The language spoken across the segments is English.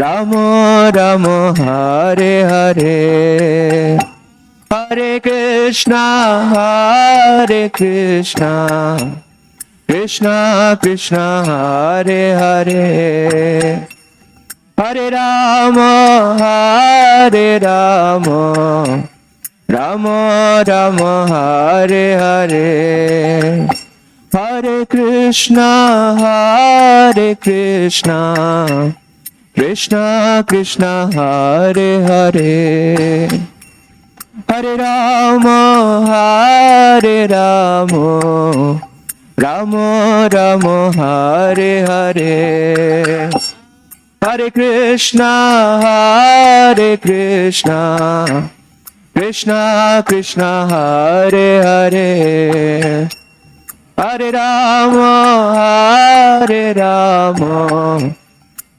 Rama Rama Hare Hare, Hare Krishna Krishna Krishna Hare Hare, Hare Rama Rama Rama Hare Hare, Hare Krishna Krishna Krishna Hare Hare, Hare Rama Rama Rama Hare Hare, Hare Krishna Krishna Krishna Hare Hare, Hare Rama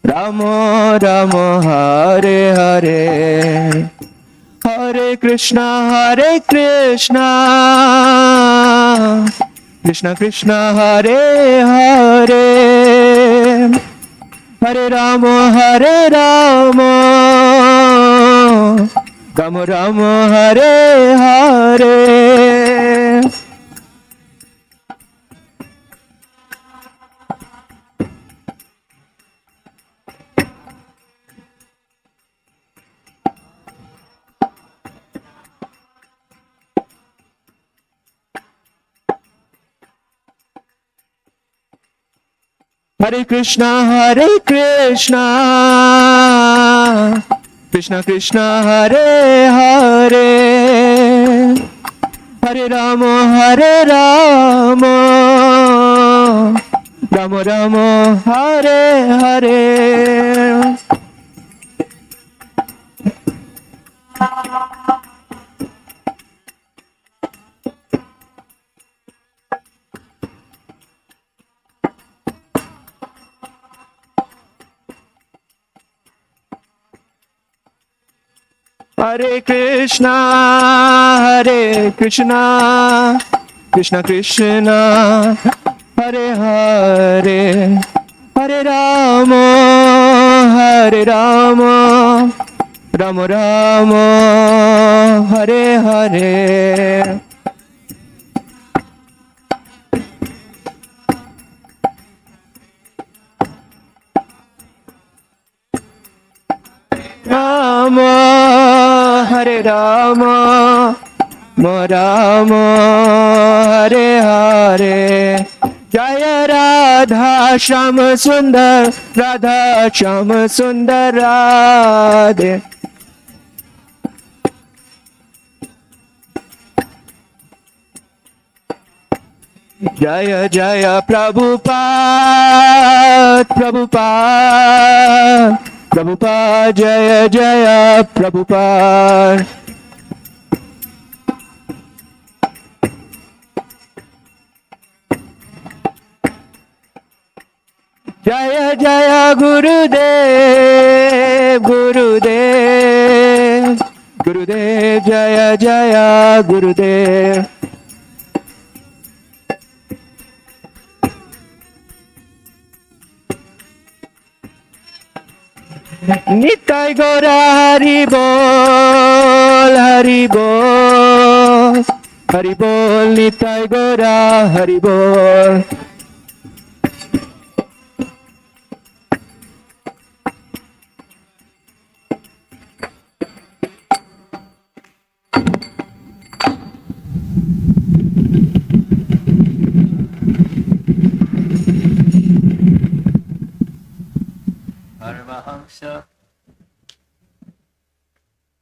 Rama Rama Hare Hare, Hare Krishna Krishna Krishna Hare Hare, Hare Rama Rama Rama Hare Hare. Hare Krishna Krishna Krishna Hare Hare, Hare Rama Rama Rama Hare Hare. Hare Krishna Krishna Krishna Hare Hare, Hare Rama Rama Rama Hare Hare. Rama Hare Rama Rama Hare Hare, Jaya Radha Syamasundar Radha Syamasundar Radhe. Jaya Jaya Prabhupada, Jaya Jaya Prabhupada. Jaya Jaya Gurudev, Jaya Jaya Gurudev. Nitai Gora Hari Bol, Hari Bol, Nitai Gora Hari Bol.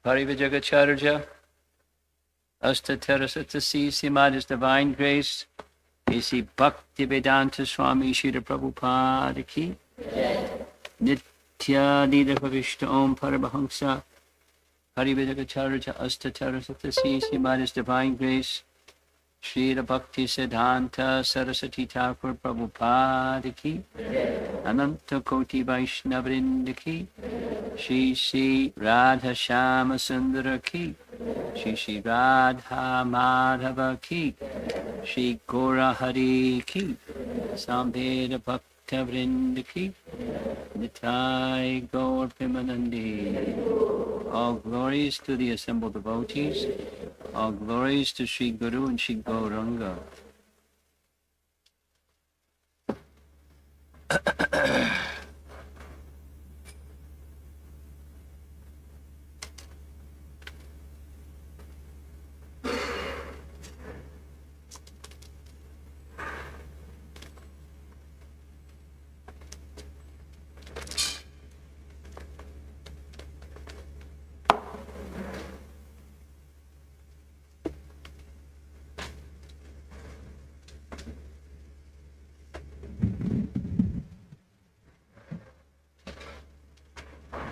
Parivajagacharya, Astaterasatasi, Simada's Divine Grace, A.C. Bhaktivedanta Swami Srila Prabhupada Ki, Nitya Nida Pravishta Om Paramahamsa, Parivajagacharya, Astaterasatasi, Simada's Divine Grace, Srila Bhakti Siddhanta Saraswati Thakur Prabhupada Ki, Ananta Koti Vaishnavrinda Ki, Shri Radha Syamasundar Ki, Shri Radha Madhava Ki, Shri Gora Hari Ki, Sambheda Bhakta Vrinda ki, Nitai Gaur Premanande. All glories to the assembled devotees. All glories to Sri Guru and Sri Gauranga.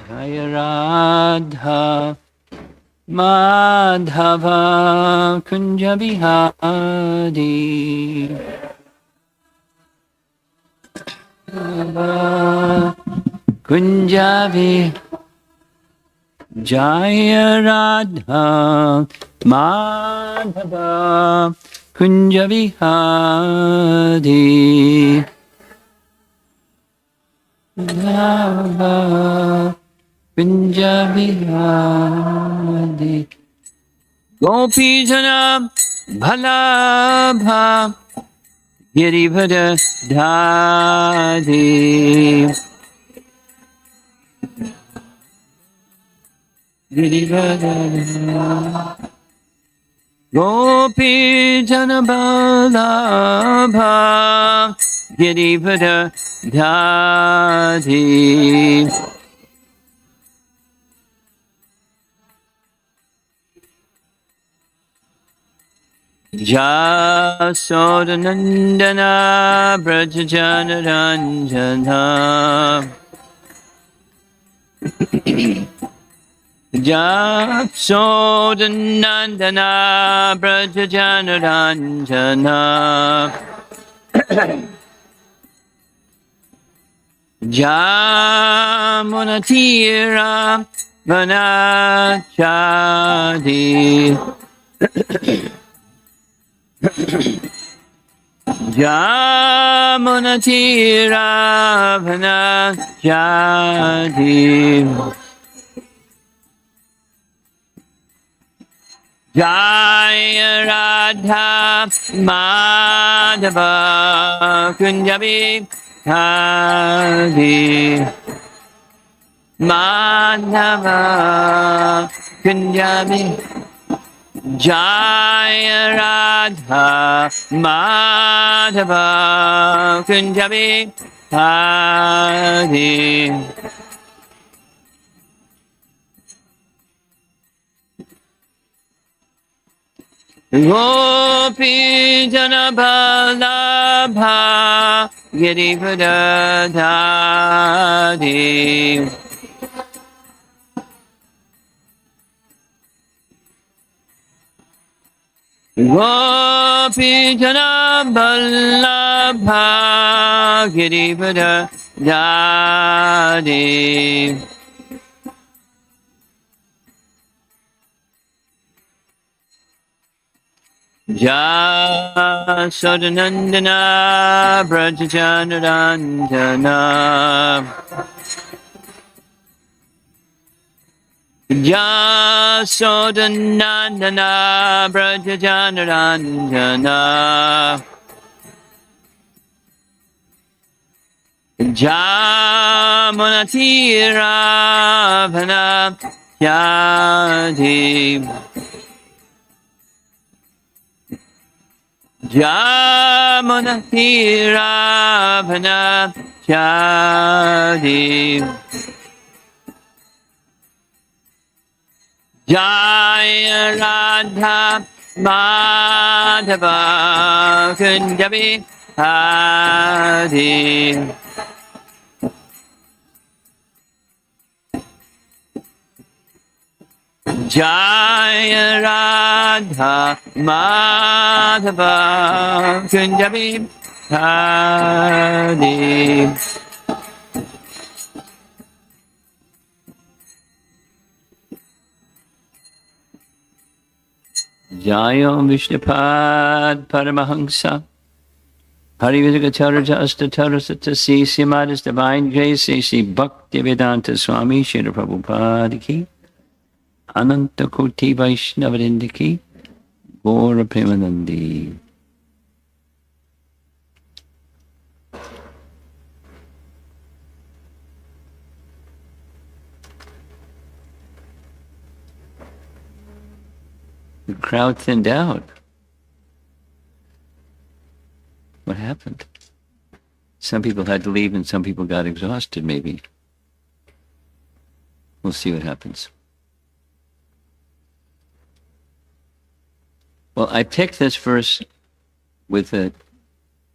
Jaya Radha Madhava Kunja Bihari Kunja Bihari Jaya Radha Madhava Kunja Bihari Radha Kunja Bihari Gopi Jana Bhalabha Girivada Dhari Girivada Gopi Jana Bhalabha Girivada Dhari Jasodanandana Brajajana Ranjana Jasodanandana Brajajana Ranjana Jamunatira Vanachadi Jamunatira Vanachadi Jaya Radha Madhava Kunjabi Hari Madhava Kunjabi Jaya Radha Madhava Kunjabi Hari Gopi Jana Bhalabha Girivada Dhari Gopi Jana Bhalabha Girivada Dhari Jasodanandana Brajajana Ranjana Jasodanandana Brajajana Ranjana Jamunatira Vanachadi Jamunatira Vanachadi Jaya Radha Madhava Kunjabi Hari Jaya Radha Madhava Kunjabi Hari Jaya Vishnupad Paramahamsa Parividagacharaja Astatarasatasi Simadis Divine Grace Sri Bhaktivedanta Swami Srila Prabhupada Ki Ananta Koti Vaishnavadinda Ki Gaura Premanandi. The crowd thinned out. What happened? Some people had to leave and some people got exhausted, maybe. We'll see what happens. Well, I picked this verse with a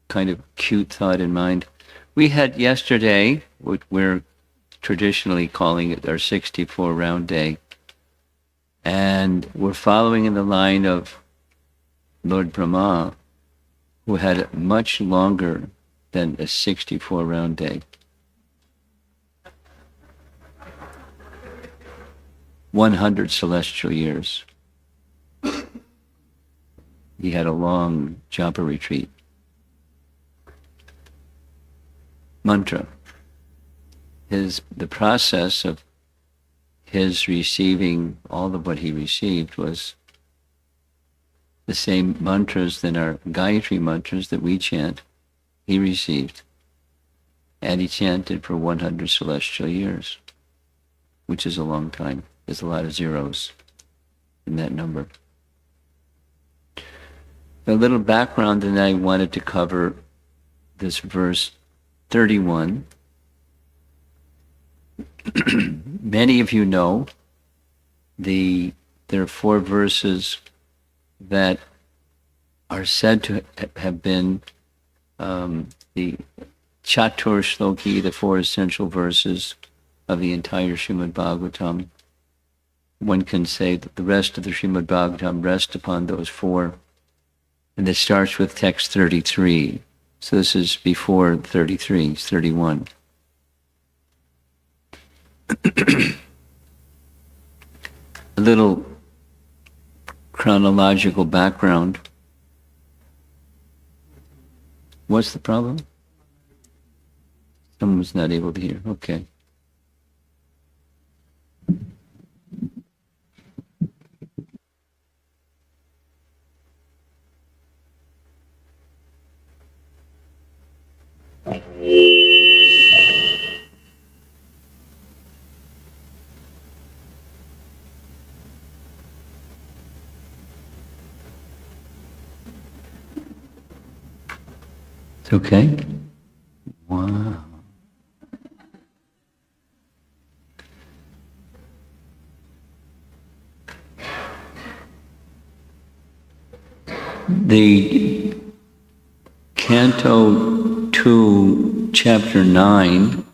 kind of cute thought in mind. We had yesterday, what we're traditionally calling it our 64 round day, and we're following in the line of Lord Brahma, who had much longer than a 64 round day. 100 celestial years. He had a long japa retreat. Mantra. The process of his receiving all of what he received was the same mantras than our Gayatri mantras that we chant, he received. And he chanted for 100 celestial years, which is a long time. There's a lot of zeros in that number. A little background, and I wanted to cover this verse 31. Many of you know there are 4 verses that are said to have been the Chatur Shloki, the 4 essential verses of the entire Srimad Bhagavatam. One can say that the rest of the Srimad Bhagavatam rests upon those 4. And it starts with text 33. So this is before 33, it's 31. A little chronological background. What's the problem? Someone's not able to hear. Okay. It's okay? Wow. The Canto 2, Chapter 9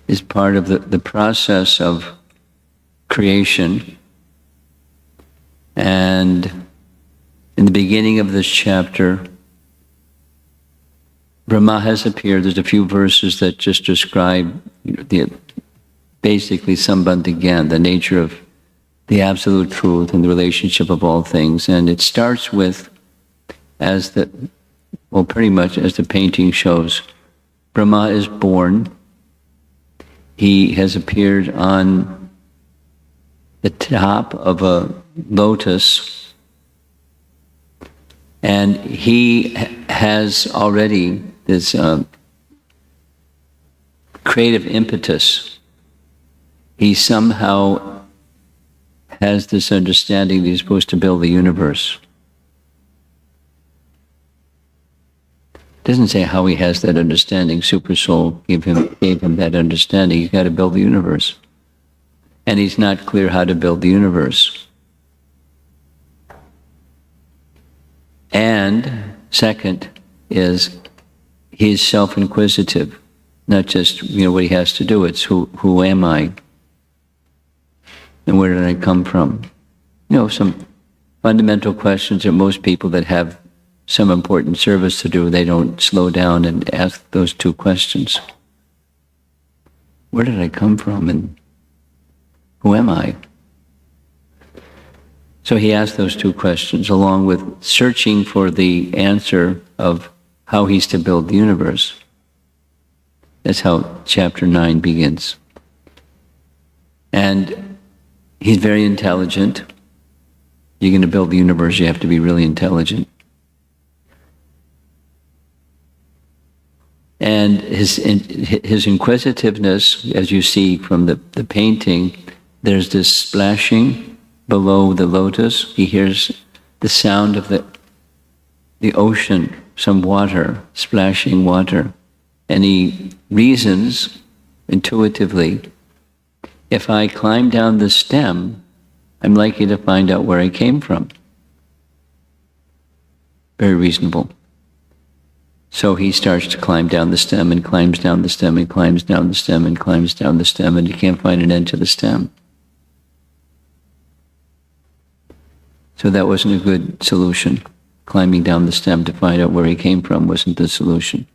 is part of the process of creation. And in the beginning of this chapter, Brahma has appeared. There's a few verses that just describe basically Sambandha, the nature of the absolute truth and the relationship of all things. And it starts with, pretty much as the painting shows, Brahma is born. He has appeared on the top of a lotus, and he has already this creative impetus. He somehow has this understanding that he's supposed to build the universe. It doesn't say how he has that understanding. Super Soul gave him that understanding. He's got to build the universe. And he's not clear how to build the universe. And second is he's self-inquisitive. Not just what he has to do, it's who am I? And where did I come from? Some fundamental questions that most people that have some important service to do, they don't slow down and ask those 2 questions. Where did I come from and who am I? So he asked those two questions along with searching for the answer of how he's to build the universe. That's how chapter 9 begins. And he's very intelligent. You're going to build the universe, you have to be really intelligent. And his inquisitiveness, as you see from the painting, there's this splashing below the lotus. He hears the sound of the ocean, some water, splashing water. And he reasons intuitively, if I climb down the stem, I'm likely to find out where I came from. Very reasonable. So he starts to climb down the stem and climbs down the stem and climbs down the stem and climbs down the stem, and he can't find an end to the stem. So that wasn't a good solution. Climbing down the stem to find out where he came from wasn't the solution.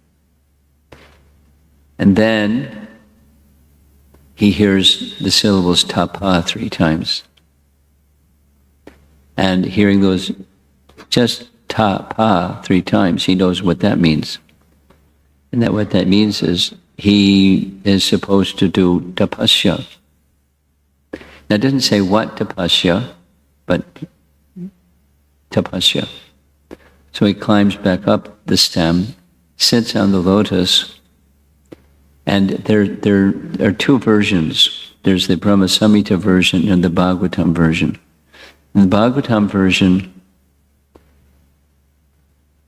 And then he hears the syllables tapa 3 times. And hearing those just tapa 3 times, he knows what that means. And that what that means is he is supposed to do tapasya. Now it doesn't say what tapasya, but tapasya. So he climbs back up the stem, sits on the lotus, and there are 2 versions. There's the Brahma Samhita version and the Bhagavatam version. In the Bhagavatam version,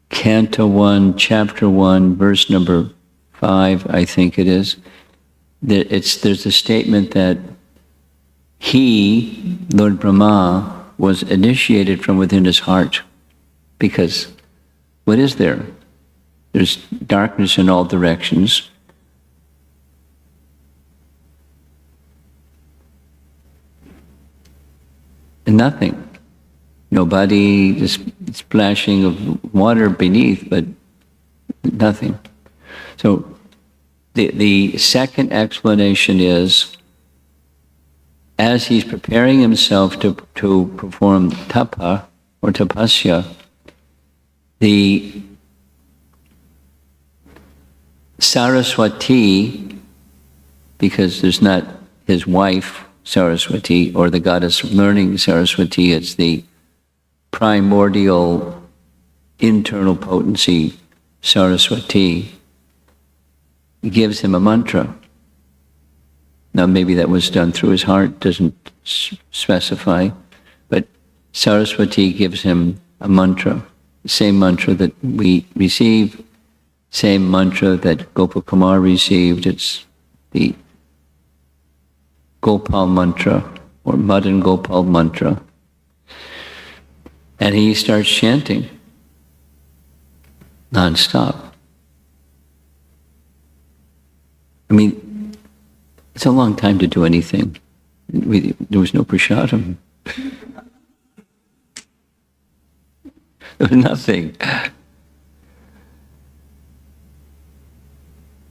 Canto 1, Chapter 1, verse number 5, I think it is, there's a statement that he, Lord Brahma, was initiated from within his heart. Because what is there? There's darkness in all directions. And nothing. Nobody, just splashing of water beneath, but nothing. So the second explanation is, as he's preparing himself to perform tapa or tapasya, the Saraswati, because there's not his wife Saraswati or the goddess learning Saraswati, it's the primordial internal potency Saraswati, gives him a mantra. Now maybe that was done through his heart, doesn't specify, but Saraswati gives him a mantra, the same mantra that we receive, same mantra that Gopakumar received. It's the Gopal mantra or Madan Gopal mantra. And he starts chanting non-stop. I mean, it's a long time to do anything. There was no prasadam. There was nothing.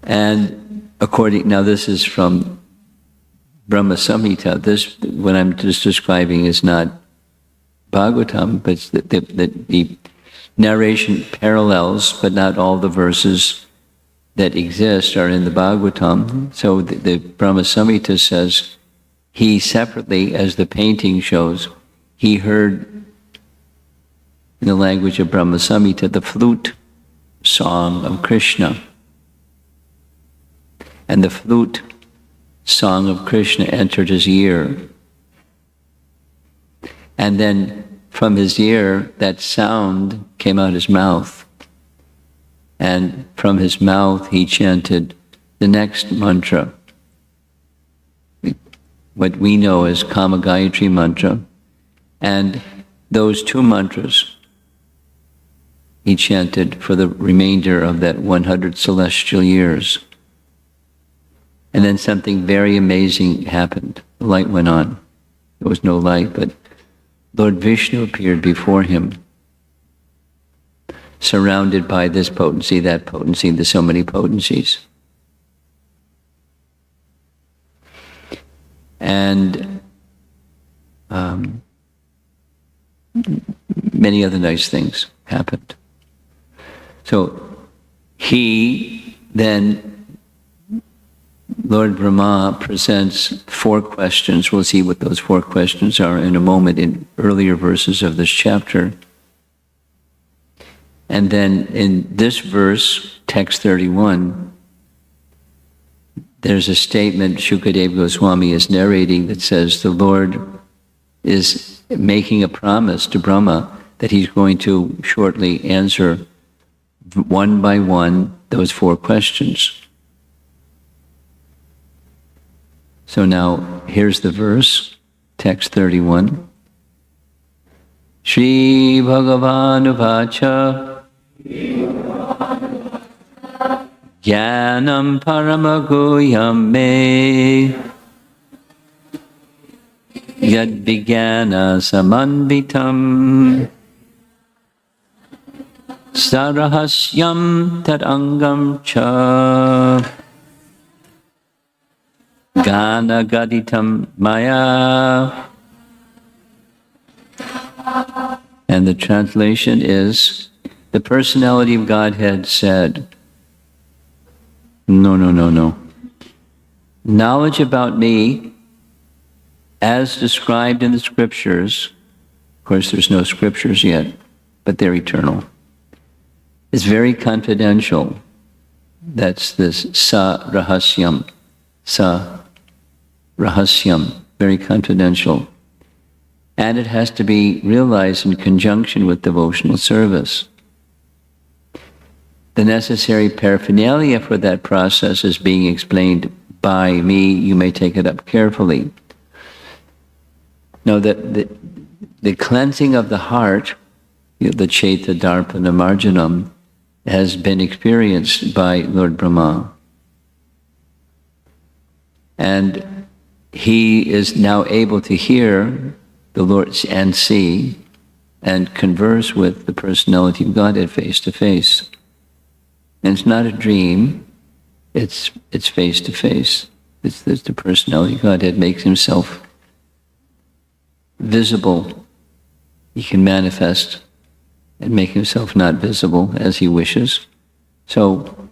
And now this is from Brahma Samhita. This, what I'm just describing, is not Bhagavatam, but the narration parallels, but not all the verses that exist are in the Bhagavatam. So the Brahma Samhita says, he separately, as the painting shows, he heard in the language of Brahma Samhita the flute song of Krishna. And the flute song of Krishna entered his ear. And then from his ear, that sound came out his mouth. And from his mouth, he chanted the next mantra, what we know as Kama Gayatri mantra. And those 2 mantras he chanted for the remainder of that 100 celestial years. And then something very amazing happened. The light went on. There was no light, but Lord Vishnu appeared before him, surrounded by this potency, that potency, there's so many potencies. And many other nice things happened. So he then, Lord Brahma presents 4 questions. We'll see what those 4 questions are in a moment in earlier verses of this chapter. And then in this verse, text 31, there's a statement Shukadeva Goswami is narrating that says the Lord is making a promise to Brahma that he's going to shortly answer one by one those 4 questions. So now here's the verse, text 31. Shri Bhagavanu Vacha Jnanam Paramaguhyam Me Yad Vijnana Samanvitam Sarahasyam Tadangam Cha Gana Gaditam Maya. And the translation is, the personality of Godhead said, no. Knowledge about me, as described in the scriptures, of course there's no scriptures yet, but they're eternal, is very confidential. That's this sa-rahasyam, very confidential. And it has to be realized in conjunction with devotional service. The necessary paraphernalia for that process is being explained by me. You may take it up carefully. Now, the cleansing of the heart, the Chaita, Darpana, Marjanam, has been experienced by Lord Brahma. And he is now able to hear the Lord and see and converse with the personality of Godhead face to face. And it's not a dream, it's face to face. It's the personality of Godhead makes himself visible. He can manifest and make himself not visible as he wishes. So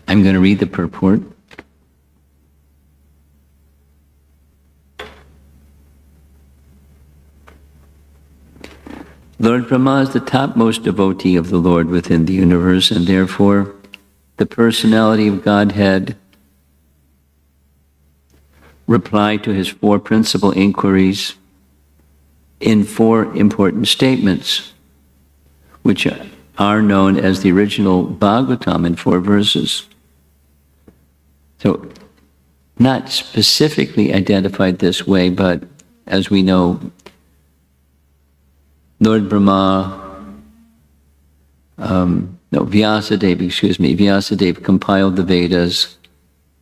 I'm going to read the purport. Lord Brahma is the topmost devotee of the Lord within the universe, and therefore the personality of Godhead replied to his 4 principal inquiries in 4 important statements, which are known as the original Bhagavatam in 4 verses. So, not specifically identified this way, but as we know, Lord Brahma, Vyasadeva compiled the Vedas,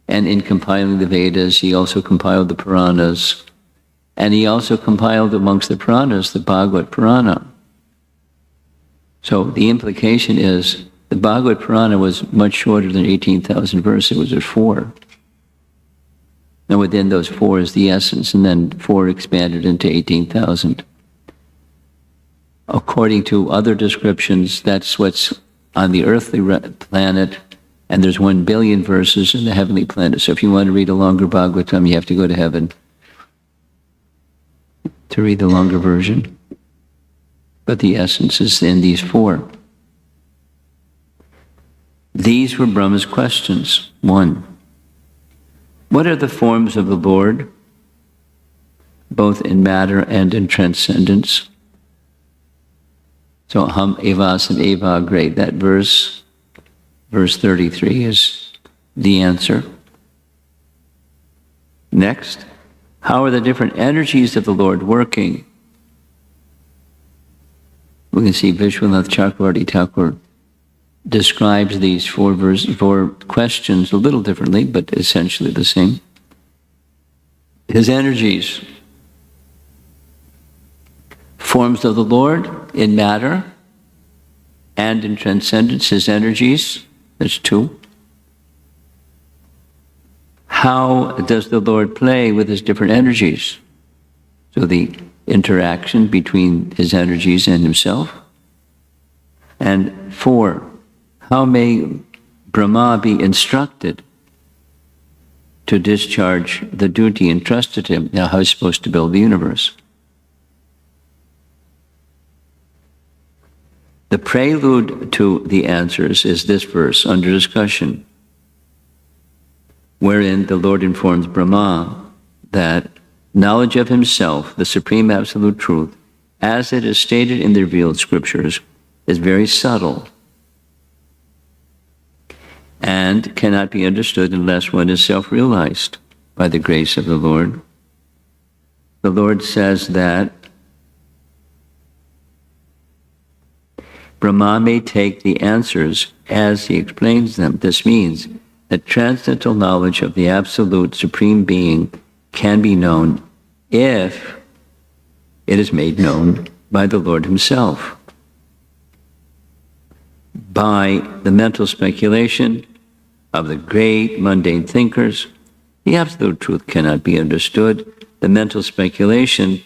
and in compiling the Vedas, he also compiled the Puranas, and he also compiled amongst the Puranas the Bhagavad Purana. So the implication is the Bhagavad Purana was much shorter than 18,000 verses, it was just 4. Now within those 4 is the essence, and then 4 expanded into 18,000. According to other descriptions, that's what's on the earthly planet, and there's 1 billion verses in the heavenly planet. So if you want to read a longer Bhagavatam, you have to go to heaven to read the longer version. But the essence is in these 4. These were Brahma's questions. 1. What are the forms of the Lord, both in matter and in transcendence? So Ham Evasam Eva Agre, that verse 33 is the answer. Next, how are the different energies of the Lord working? We can see Vishwanath Chakravarti Thakur describes these 4 questions a little differently, but essentially the same. His energies. Forms of the Lord in matter and in transcendence, his energies, there's 2. How does the Lord play with his different energies? So the interaction between his energies and himself. And 4, how may Brahma be instructed to discharge the duty entrusted to him? Now, how he's supposed to build the universe? The prelude to the answers is this verse under discussion, wherein the Lord informs Brahma that knowledge of himself, the supreme absolute truth, as it is stated in the revealed scriptures, is very subtle and cannot be understood unless one is self-realized by the grace of the Lord. The Lord says that Brahma may take the answers as he explains them. This means that transcendental knowledge of the absolute supreme being can be known if it is made known by the Lord himself. By the mental speculation of the great mundane thinkers, the absolute truth cannot be understood. The mental speculators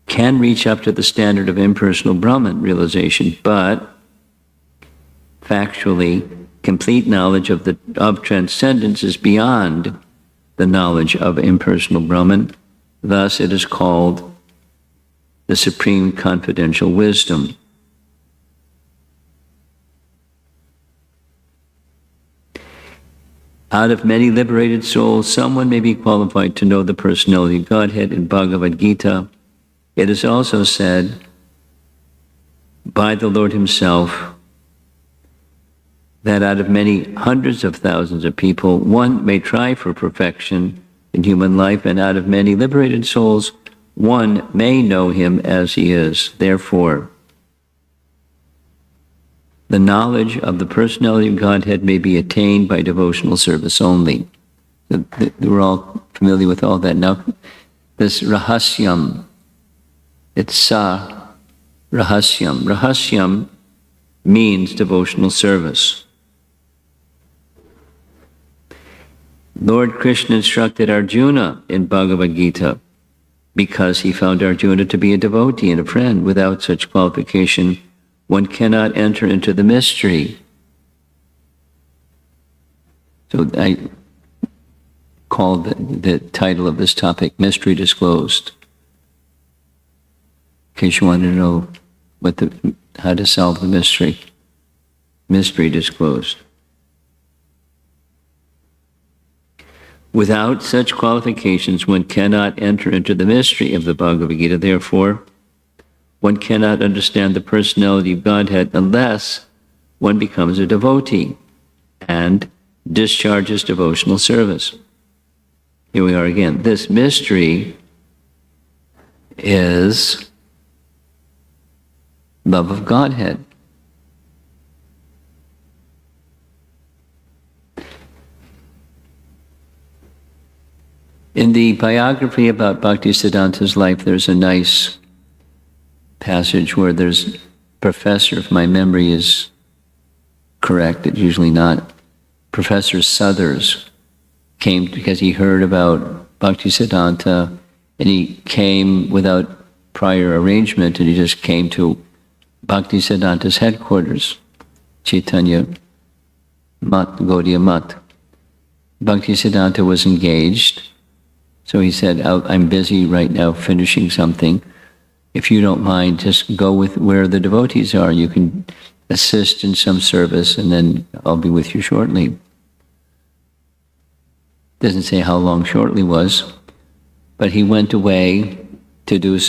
can reach up to the standard of impersonal Brahman realization, but factually, complete knowledge of transcendence is beyond the knowledge of impersonal Brahman. Thus, it is called the supreme confidential wisdom. Out of many liberated souls, someone may be qualified to know the personality of Godhead. In Bhagavad Gita, it is also said by the Lord himself that out of many hundreds of thousands of people, one may try for perfection in human life, and out of many liberated souls, one may know him as he is. Therefore, the knowledge of the personality of Godhead may be attained by devotional service only. We're all familiar with all that. Now, this rahasyam, it's sa rahasyam. Rahasyam means devotional service. Lord Krishna instructed Arjuna in Bhagavad Gita because he found Arjuna to be a devotee and a friend. Without such qualification, one cannot enter into the mystery. So I call the title of this topic, Mystery Disclosed. In case you want to know how to solve the mystery. Mystery disclosed. Without such qualifications, one cannot enter into the mystery of the Bhagavad Gita. Therefore, one cannot understand the personality of Godhead unless one becomes a devotee and discharges devotional service. Here we are again. This mystery is love of Godhead. In the biography about Bhaktisiddhanta's life, there's a nice passage where there's professor, if my memory is correct, it's usually not, Professor Suthers came because he heard about Bhaktisiddhanta, and he came without prior arrangement, and he just came to Bhaktisiddhanta's headquarters, Chaitanya Mat, Gaudiya Mat. Bhaktisiddhanta was engaged, so he said, I'm busy right now finishing something. If you don't mind, just go with where the devotees are. You can assist in some service, and then I'll be with you shortly. Doesn't say how long shortly was, but he went away to do what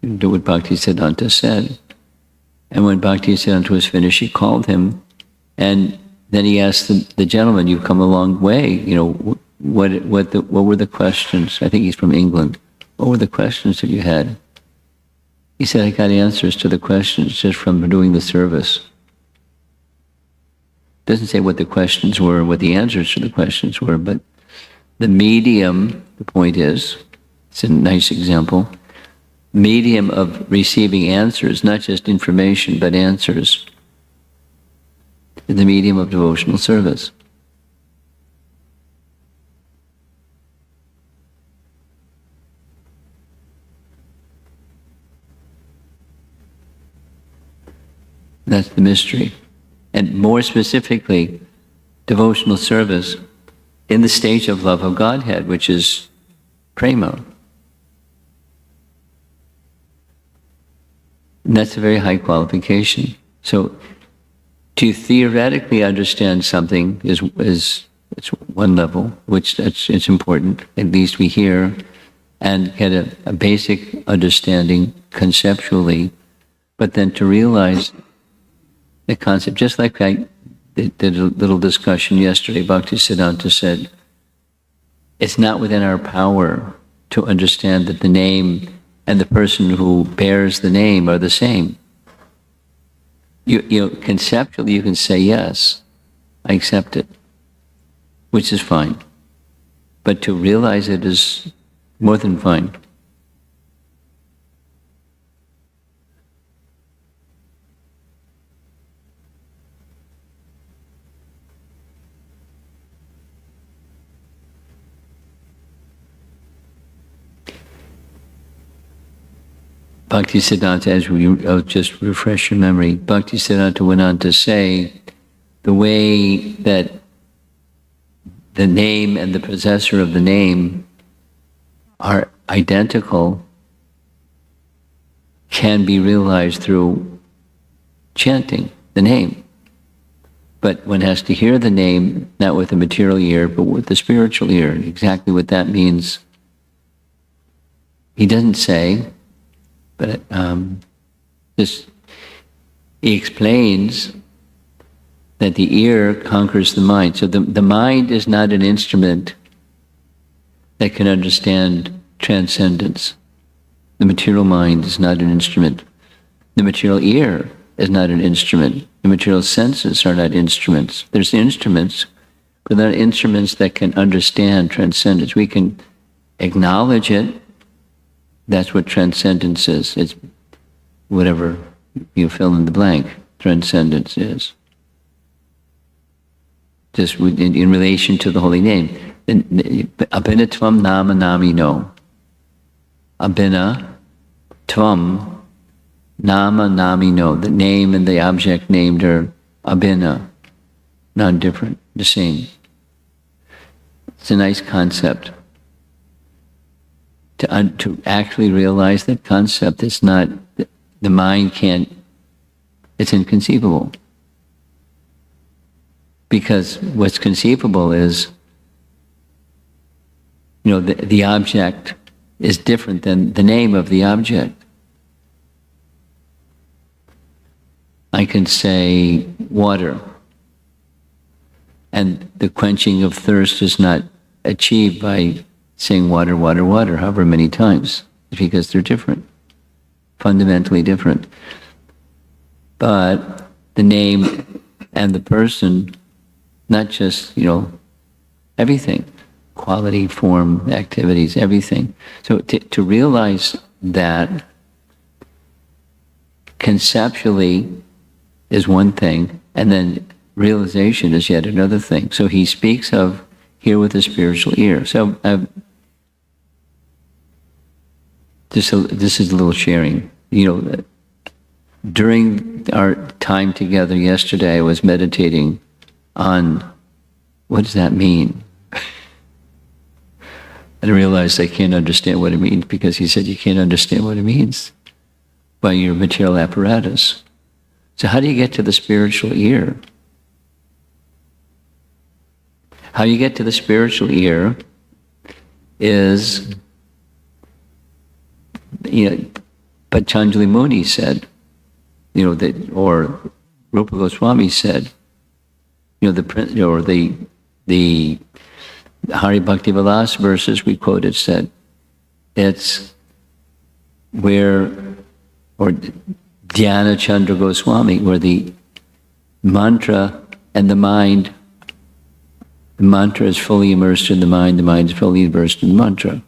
Bhaktisiddhanta said. And when Bhaktisiddhanta was finished, he called him, and then he asked the gentleman, "You've come a long way. You know, what were the questions?" I think he's from England. What were the questions that you had? He said, "I got answers to the questions just from doing the service." Doesn't say what the questions were, what the answers to the questions were, but the medium, the point is, it's a nice example, medium of receiving answers, not just information, but answers, in the medium of devotional service. That's the mystery. And more specifically, devotional service in the stage of love of Godhead, which is prema. And that's a very high qualification. So to theoretically understand something is it's one level, which it's important. At least we hear and get a basic understanding conceptually, but then to realize the concept, just like I did a little discussion yesterday, Bhaktisiddhanta said, it's not within our power to understand that the name and the person who bears the name are the same. You know, conceptually you can say, yes, I accept it, which is fine. But to realize it is more than fine. Bhaktisiddhanta, I'll just refresh your memory, Bhaktisiddhanta went on to say the way that the name and the possessor of the name are identical can be realized through chanting the name. But one has to hear the name, not with the material ear, but with the spiritual ear. Exactly what that means, he doesn't say, but he explains that the ear conquers the mind. So the mind is not an instrument that can understand transcendence. The material mind is not an instrument. The material ear is not an instrument. The material senses are not instruments. There's instruments, but they're not instruments that can understand transcendence. We can acknowledge it. That's what transcendence is. It's whatever you fill in the blank, transcendence is. Just in relation to the holy name. Abhinatvam nama namino. Abhina tvam nama namino. The name and the object named are abhina, not different, the same. It's a nice concept. To actually realize that concept, it's not, the mind can't, it's inconceivable. Because what's conceivable is, you know, the object is different than the name of the object. I can say water, and the quenching of thirst is not achieved by saying water, water, water, however many times, because they're different, fundamentally different. But the name and the person, not just, you know, everything, quality, form, activities, everything. So to realize that conceptually is one thing, and then realization is yet another thing. So he speaks of hear with the spiritual ear. So this is a little sharing. You know, during our time together yesterday, I was meditating on what does that mean? And I realized I can't understand what it means, because he said you can't understand what it means by your material apparatus. So how do you get to the spiritual ear? How you get to the spiritual ear is, you know, Patanjali Muni said, you know, that, or Rupa Goswami said, you know, the Hari Bhakti Vilas verses we quoted said, it's where, or Dhyana Chandra Goswami, where the mantra and the mind, the mantra is fully immersed in the mind is fully immersed in the mantra.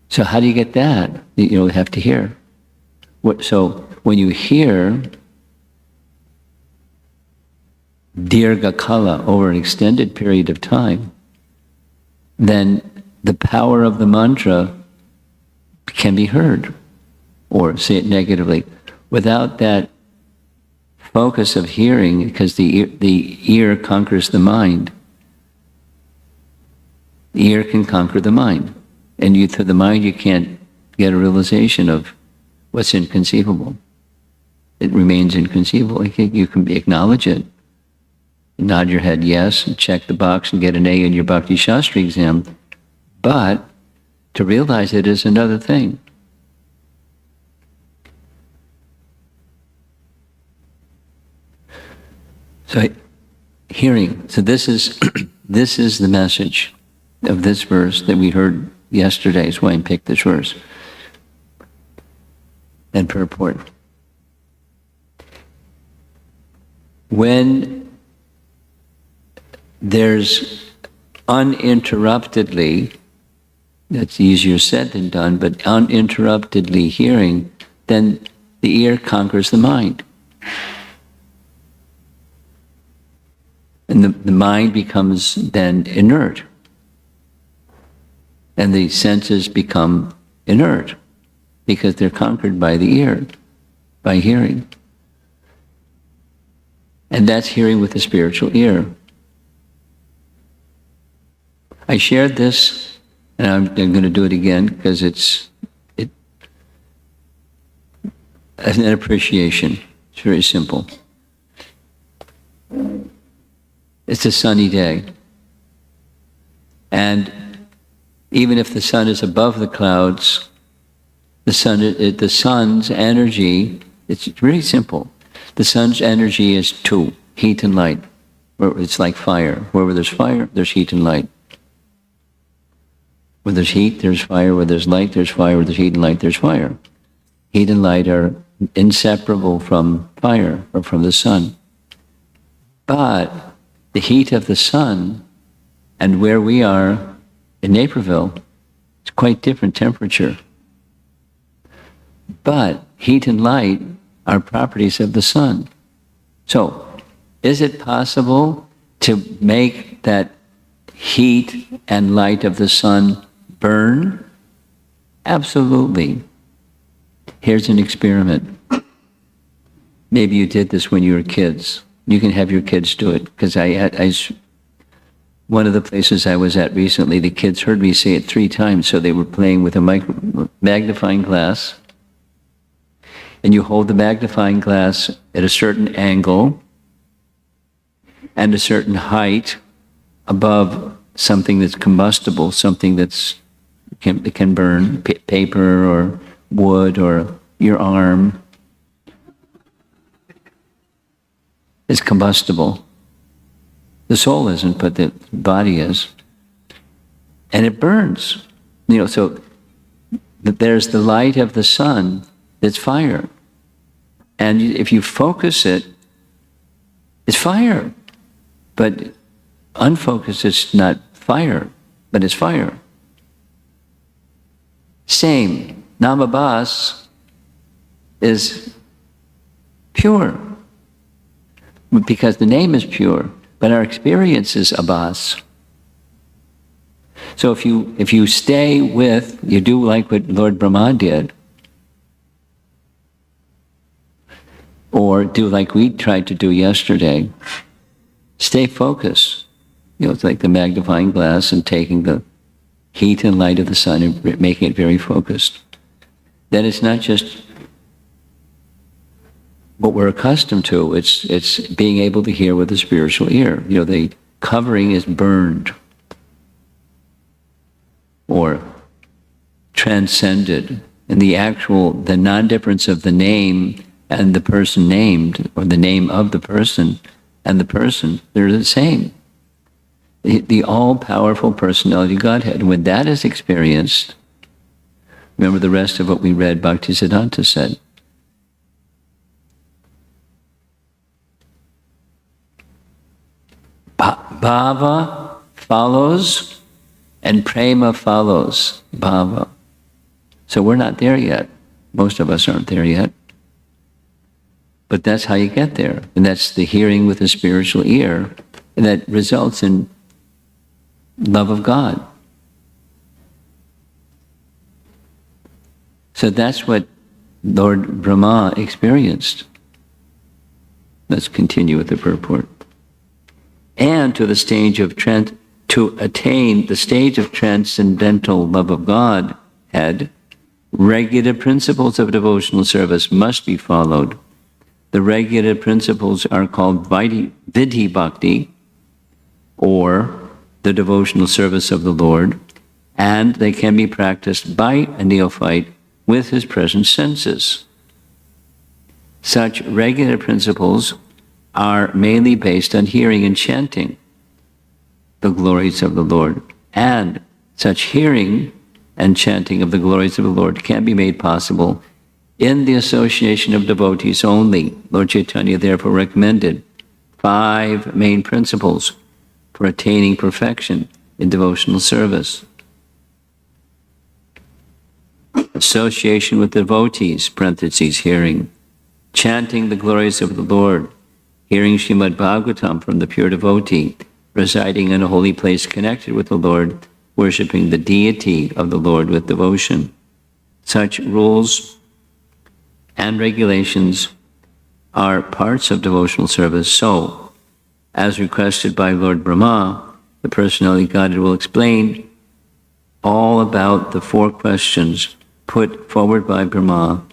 So how do you get that? You know, you have to hear. So when you hear Dirgha Kala over an extended period of time, then the power of the mantra can be heard. Or say it negatively, without that focus of hearing, because the ear conquers the mind. The ear can conquer the mind. And through the mind, you can't get a realization of what's inconceivable. It remains inconceivable. You can acknowledge it, nod your head yes, and check the box and get an A in your Bhakti Shastri exam. But to realize it is another thing. So hearing. So this is this is the message of this verse that we heard yesterday. Is why I picked this verse and purport. When there's uninterruptedly, that's easier said than done, but uninterruptedly hearing, then the ear conquers the mind. And the mind becomes then inert. And the senses become inert because they're conquered by the ear, by hearing. And that's hearing with the spiritual ear. I shared this, and I'm going to do it again because it's an appreciation. It's very simple. It's a sunny day. And even if the sun is above the clouds, the sun's energy, it's really simple. The sun's energy is two, heat and light. It's like fire. Wherever there's fire, there's heat and light. Where there's heat, there's fire. Where there's light, there's fire. Where there's heat and light, there's fire. Heat and light are inseparable from fire or from the sun. But the heat of the sun and where we are in Naperville, it's quite different temperature. But heat and light are properties of the sun. So, is it possible to make that heat and light of the sun burn? Absolutely. Here's an experiment. Maybe you did this when you were kids. You can have your kids do it, because one of the places I was at recently, the kids heard me say it 3 times, so they were playing with a magnifying glass. And you hold the magnifying glass at a certain angle and a certain height above something that's combustible, something that can burn, paper or wood or your arm. Is combustible. The soul isn't, but the body is. And it burns. So there's the light of the sun that's fire. And if you focus it, it's fire. But unfocused, it's not fire, but it's fire. Same. Namabhas is pure. Because the name is pure, but our experience is abhas. So if you stay with, you do like what Lord Brahma did, or do like we tried to do yesterday, stay focused. It's like the magnifying glass and taking the heat and light of the sun and making it very focused. Then it's not just what we're accustomed to, it's being able to hear with the spiritual ear. The covering is burned or transcended. And the non-difference of the name and the person named, or the name of the person and the person, they're the same. The all-powerful personality Godhead. And when that is experienced, remember the rest of what we read, Bhaktisiddhanta said, Bhava follows and prema follows bhava. So we're not there yet. Most of us aren't there yet. But that's how you get there. And that's the hearing with the spiritual ear. And that results in love of God. So that's what Lord Brahma experienced. Let's continue with the purport. And to attain the stage of transcendental love of God, regular principles of devotional service must be followed. The regular principles are called Vidhi Bhakti, or the devotional service of the Lord, and they can be practiced by a neophyte with his present senses. Such regular principles are mainly based on hearing and chanting the glories of the Lord, and such hearing and chanting of the glories of the Lord can be made possible in the association of devotees only. Lord Chaitanya therefore recommended 5 main principles for attaining perfection in devotional service. Association with devotees, parentheses, hearing. Chanting the glories of the Lord. Hearing Srimad Bhagavatam from the pure devotee. Residing in a holy place connected with the Lord. Worshipping the deity of the Lord with devotion. Such rules and regulations are parts of devotional service. So, as requested by Lord Brahma, the Personality of Godhead will explain all about the 4 questions put forward by Brahma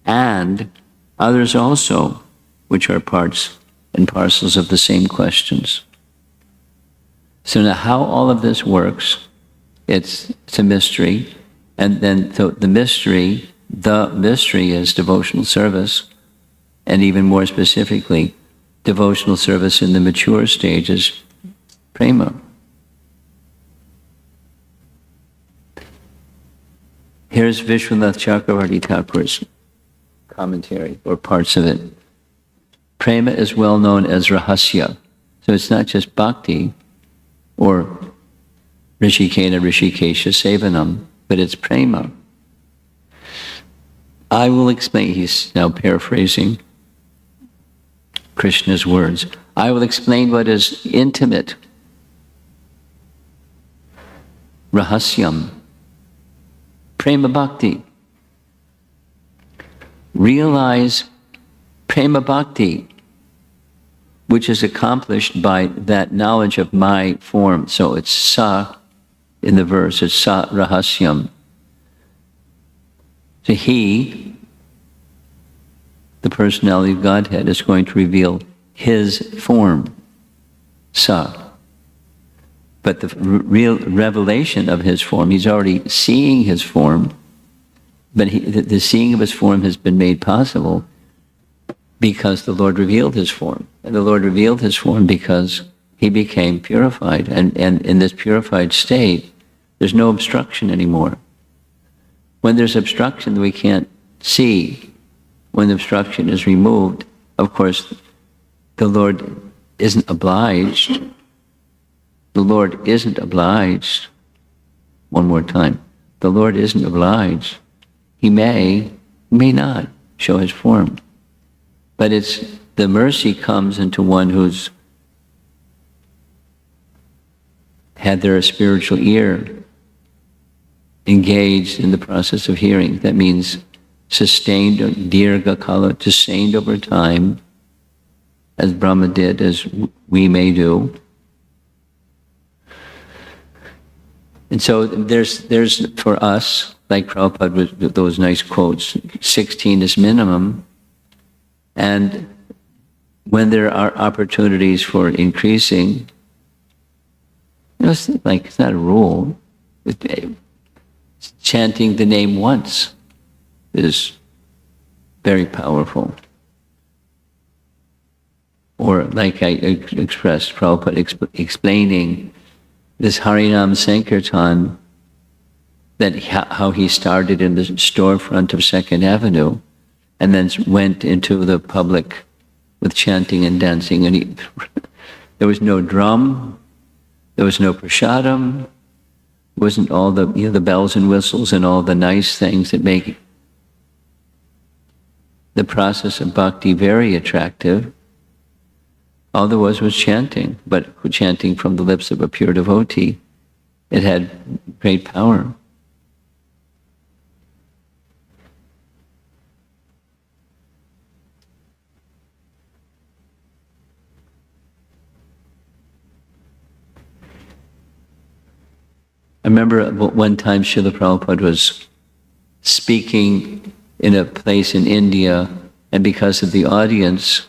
and others also, which are parts and parcels of the same questions. So now how all of this works, it's a mystery, and then the mystery is devotional service, and even more specifically, devotional service in the mature stages, prema. Here's Vishwanath Chakravarti Thakur's commentary, or parts of it. Prema is well known as rahasya. So it's not just bhakti or rishikena rishikesha sevanam, but it's prema. I will explain, he's now paraphrasing Krishna's words. I will explain what is intimate, rahasyam, prema bhakti. Realize prema bhakti, which is accomplished by that knowledge of my form. So it's sa in the verse, it's sa rahasyam. So he, the personality of Godhead, is going to reveal his form, sa. But the real revelation of his form, he's already seeing his form, but the seeing of his form has been made possible because the Lord revealed his form. And the Lord revealed his form because he became purified. And in this purified state, there's no obstruction anymore. When there's obstruction, we can't see. When the obstruction is removed, of course, the Lord isn't obliged. The Lord isn't obliged. One more time. The Lord isn't obliged. He may not show his form. But it's the mercy comes into one who's had their spiritual ear engaged in the process of hearing. That means sustained, dirgha kala, sustained over time, as Brahma did, as we may do. And so there's for us, like Prabhupada with those nice quotes, 16 is minimum. And when there are opportunities for increasing, it's not a rule. Chanting the name once is very powerful. Or like I expressed, Prabhupada explaining this Harinam Sankirtan, that how he started in the storefront of 2nd Avenue and then went into the public with chanting and dancing. And there was no drum, there was no prasadam, wasn't all the the bells and whistles and all the nice things that make the process of bhakti very attractive. All there was chanting, but chanting from the lips of a pure devotee. It had great power. remember one time Srila Prabhupada was speaking in a place in India, and because of the audience,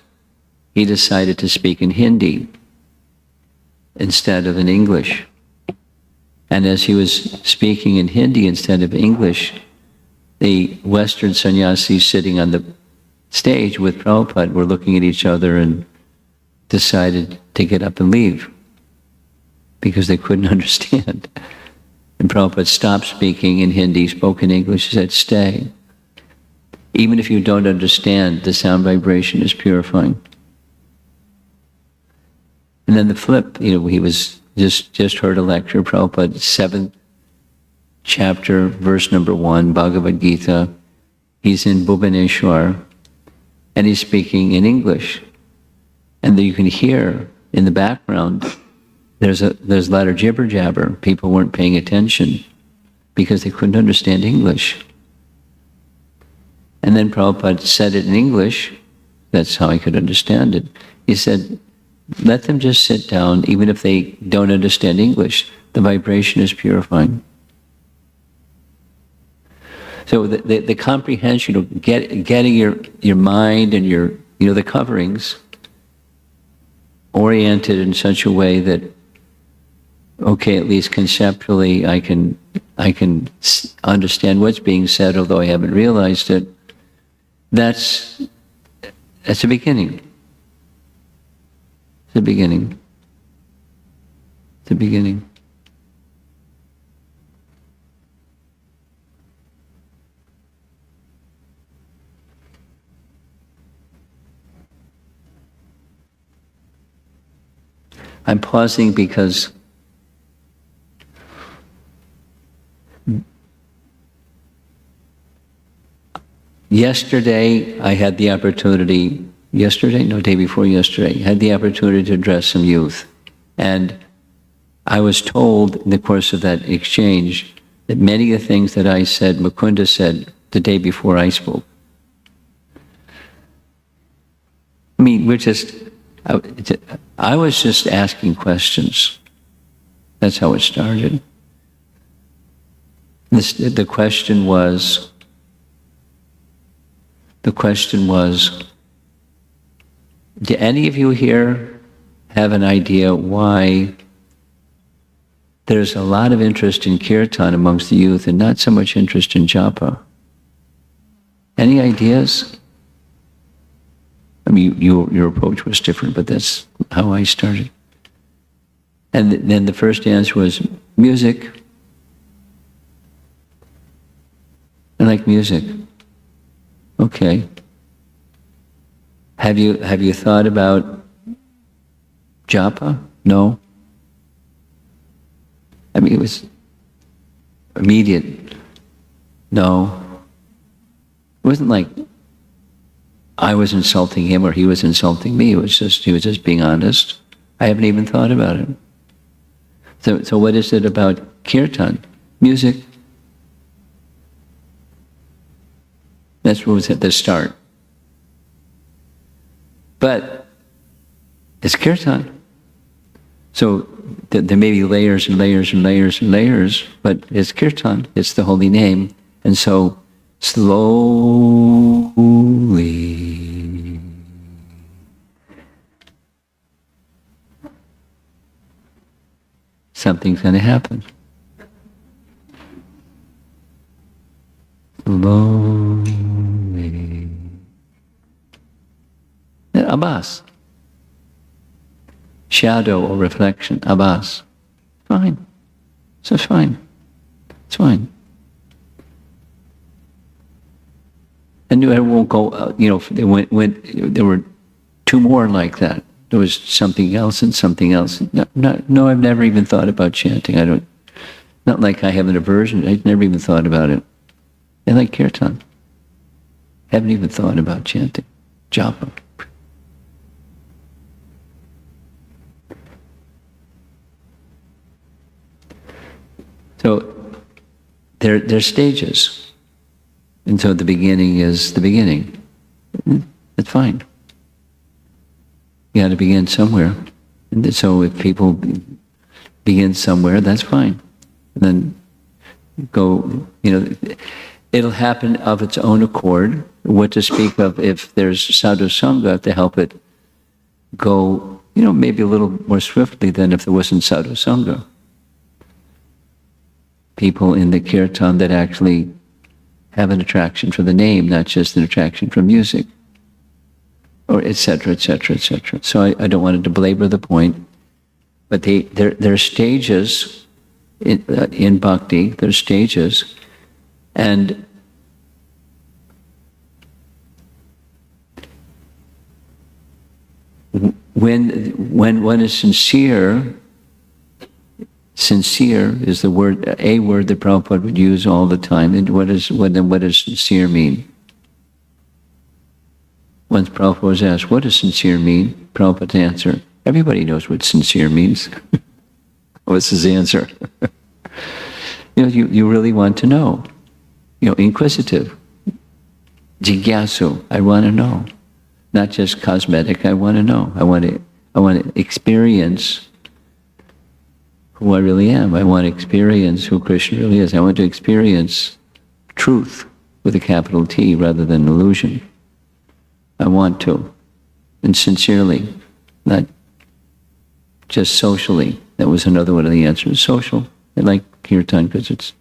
he decided to speak in Hindi instead of in English. And as he was speaking in Hindi instead of English, the Western sannyasis sitting on the stage with Prabhupada were looking at each other and decided to get up and leave because they couldn't understand. And Prabhupada stopped speaking in Hindi, spoke in English, he said, stay. Even if you don't understand, the sound vibration is purifying. And then the flip, he was just heard a lecture, Prabhupada, 7th chapter, verse number 1, Bhagavad Gita. He's in Bhubaneswar, and he's speaking in English. And you can hear in the background, there's a lot of jibber jabber. People weren't paying attention because they couldn't understand English. And then Prabhupada said it in English. That's how I could understand it. He said, let them just sit down, even if they don't understand English. The vibration is purifying. So the comprehension, getting your mind and your, the coverings oriented in such a way that, okay, at least conceptually, I can understand what's being said, although I haven't realized it. That's the beginning. The beginning. The beginning. I'm pausing because yesterday I had the opportunity, day before yesterday, I had the opportunity to address some youth. And I was told in the course of that exchange that many of the things that I said, Mukunda said the day before I spoke. I mean, I was just asking questions. That's how it started. The question was, do any of you here have an idea why there's a lot of interest in kirtan amongst the youth and not so much interest in japa? Any ideas? I mean, your approach was different, but that's how I started. And then the first answer was music. I like music. Okay. Have you thought about japa? No. I mean, it was immediate. No. It wasn't like I was insulting him or he was insulting me. He was just being honest. I haven't even thought about it. So what is it about kirtan? Music. That's what was at the start. But it's kirtan. So there may be layers and layers and layers and layers, but it's kirtan. It's the holy name. And so slowly something's going to happen. Slowly. Abbas. Shadow or reflection. Abbas. Fine. So it's fine. It's fine. And it won't go, there were two more like that. There was something else and something else. No, I've never even thought about chanting. Not like I have an aversion. I've never even thought about it. I like kirtan. Haven't even thought about chanting. Japa. So there's stages. And so the beginning is the beginning. That's fine. You got to begin somewhere. And so if people begin somewhere, that's fine. and then go, it'll happen of its own accord. What to speak of if there's sadhu sangha to help it go, maybe a little more swiftly than if there wasn't sadhu sangha. People in the kirtan that actually have an attraction for the name, not just an attraction for music, or et cetera, et cetera, et cetera. So I don't want to belabor the point, but there are stages in bhakti, there are stages, and when one is sincere is the word, a word that Prabhupada would use all the time. And what does sincere mean? Once Prabhupada was asked, what does sincere mean? Prabhupada's answer, everybody knows what sincere means. What's his answer? You really want to know. Inquisitive. Jigyasu, I want to know. Not just cosmetic, I want to know. I want to experience who I really am. I want to experience who Krishna really is. I want to experience truth with a capital T rather than illusion. I want to, and sincerely, not just socially. That was another one of the answers. Social. I like kirtan because it's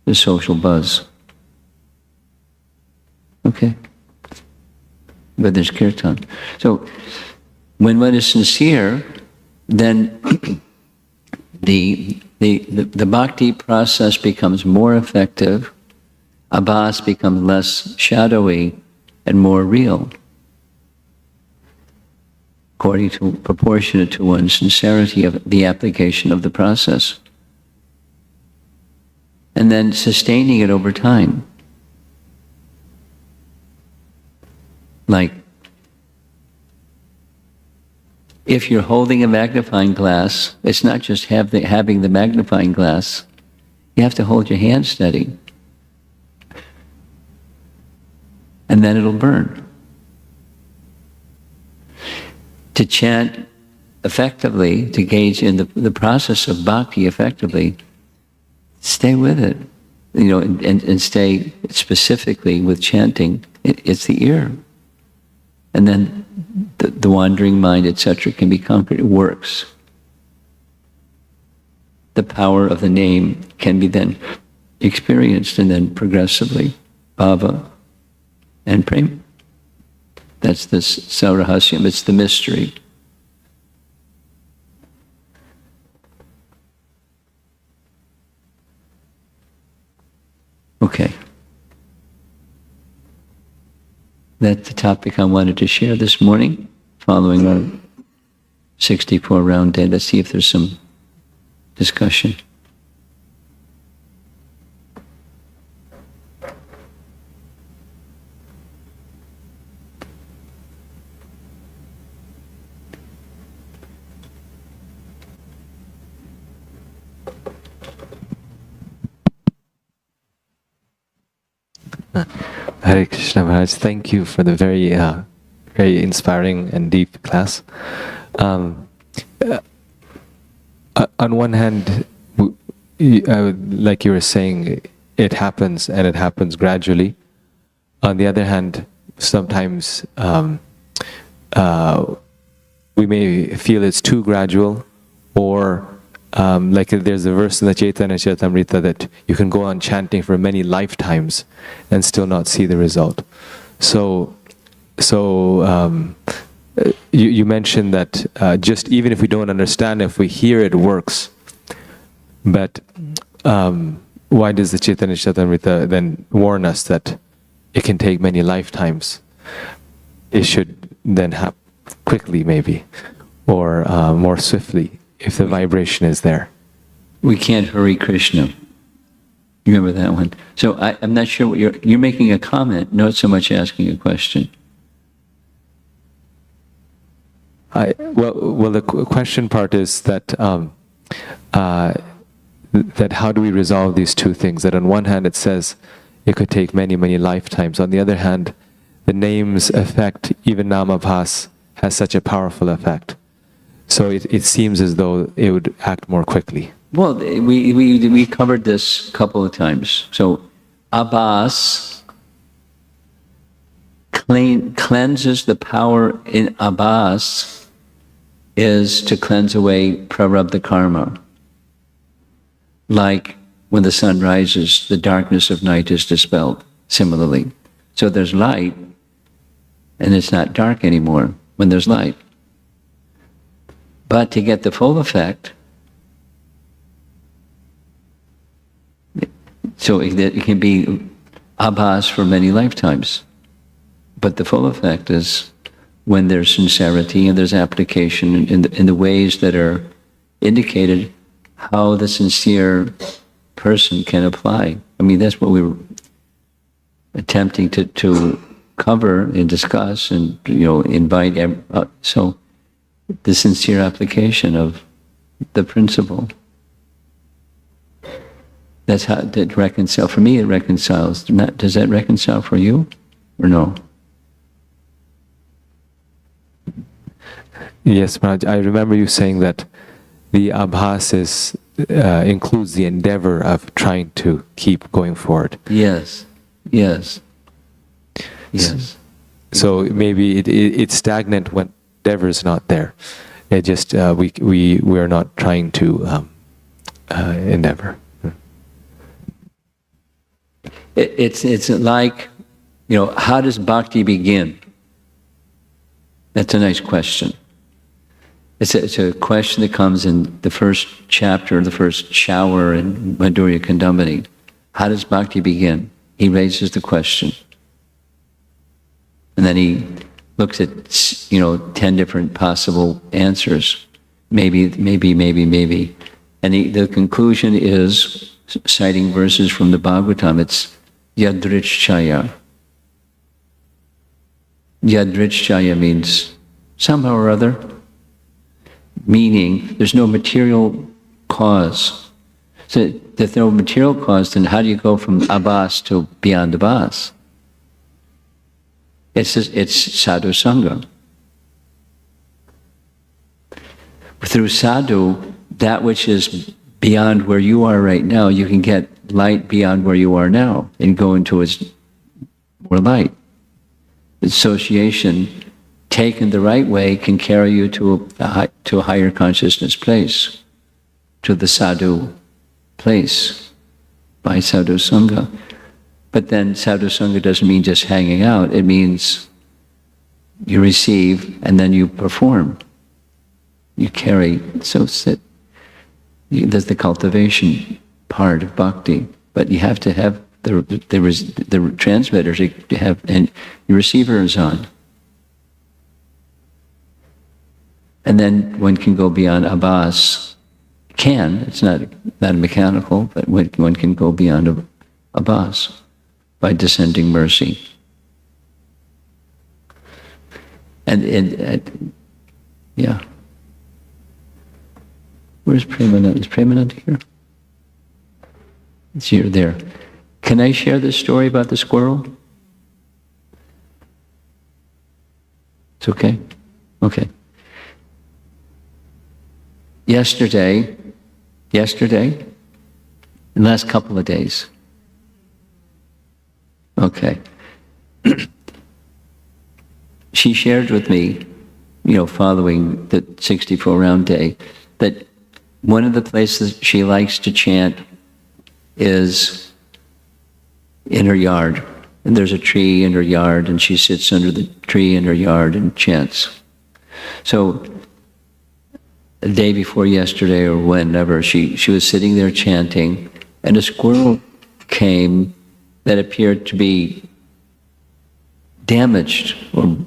the social buzz. Okay. But there's kirtan. So when one is sincere, then the bhakti process becomes more effective, abhas becomes less shadowy and more real, proportionate to one's sincerity of the application of the process. And then sustaining it over time. Like, if you're holding a magnifying glass, it's not just having the magnifying glass. You have to hold your hand steady. And then it'll burn. To chant effectively, to gauge in the process of bhakti effectively, stay with it. And stay specifically with chanting. It's the ear. And then the wandering mind, etc., can be conquered. It works. The power of the name can be then experienced, and then progressively, bhava and prema. That's the saurahasyam, it's the mystery. Okay. That's the topic I wanted to share this morning, following our 64 round day. Let's see if there's some discussion. Hare Krishna Maharaj, thank you for the very inspiring and deep class. On one hand, like you were saying, it happens and it happens gradually. On the other hand, sometimes we may feel it's too gradual, or like there's a verse in the Chaitanya Charitamrita that you can go on chanting for many lifetimes and still not see the result. So you mentioned that just even if we don't understand, if we hear it works, but why does the Chaitanya Charitamrita then warn us that it can take many lifetimes? It should then happen quickly maybe, or more swiftly, if the vibration is there. We can't hurry Krishna. You remember that one? So I'm not sure what you're making a comment, not so much asking a question. Well, the question part is that that how do we resolve these two things? That on one hand it says it could take many, many lifetimes. On the other hand, the name's effect, even namabhas, has such a powerful effect. So it seems as though it would act more quickly. Well, we covered this a couple of times. So, Abbas cleanses the power in Abbas is to cleanse away prarabdha karma. Like when the sun rises, the darkness of night is dispelled. Similarly. So there's light, and it's not dark anymore when there's light. But to get the full effect, so it can be Abbas for many lifetimes. But the full effect is when there's sincerity and there's application in the ways that are indicated how the sincere person can apply. I mean, that's what we were attempting to cover and discuss and, invite. So the sincere application of the principle. That's how it reconciles. For me, it reconciles. Does that reconcile for you or no? Yes, Maharaj. I remember you saying that the abhas includes the endeavor of trying to keep going forward. Yes. So maybe it's stagnant when endeavor is not there. It just we're not trying to endeavor. It's like, how does bhakti begin? That's a nice question. It's a question that comes in the first chapter, the first shower in Madhurya Kandambini. How does bhakti begin? He raises the question. And then he looks at, 10 different possible answers. Maybe. And the conclusion is, citing verses from the Bhagavatam, it's yadrichchaya. Yadrichchaya means somehow or other, meaning there's no material cause. So if there's no material cause, then how do you go from Abbas to beyond Abbas? It's sadhu sangha. Through sadhu, that which is beyond where you are right now, you can get light beyond where you are now and go into more light. Association, taken the right way, can carry you to a higher consciousness place, to the sadhu place, by sadhu sangha. But then sadhu sangha doesn't mean just hanging out. It means you receive and then you perform. You carry. So there's the cultivation part of bhakti. But you have to have the transmitter to have, and your receiver is on. And then one can go beyond Abbas. It's not mechanical, but one can go beyond Abbas by descending mercy. And yeah. Where's Premanand? Is Premanand here? It's here, there. Can I share this story about the squirrel? It's okay? Okay. Yesterday, the last couple of days. Okay. She shared with me, following the 64-round day, that one of the places she likes to chant is in her yard. And there's a tree in her yard, and she sits under the tree in her yard and chants. So, the day before yesterday or whenever, she was sitting there chanting, and a squirrel came that appeared to be damaged or,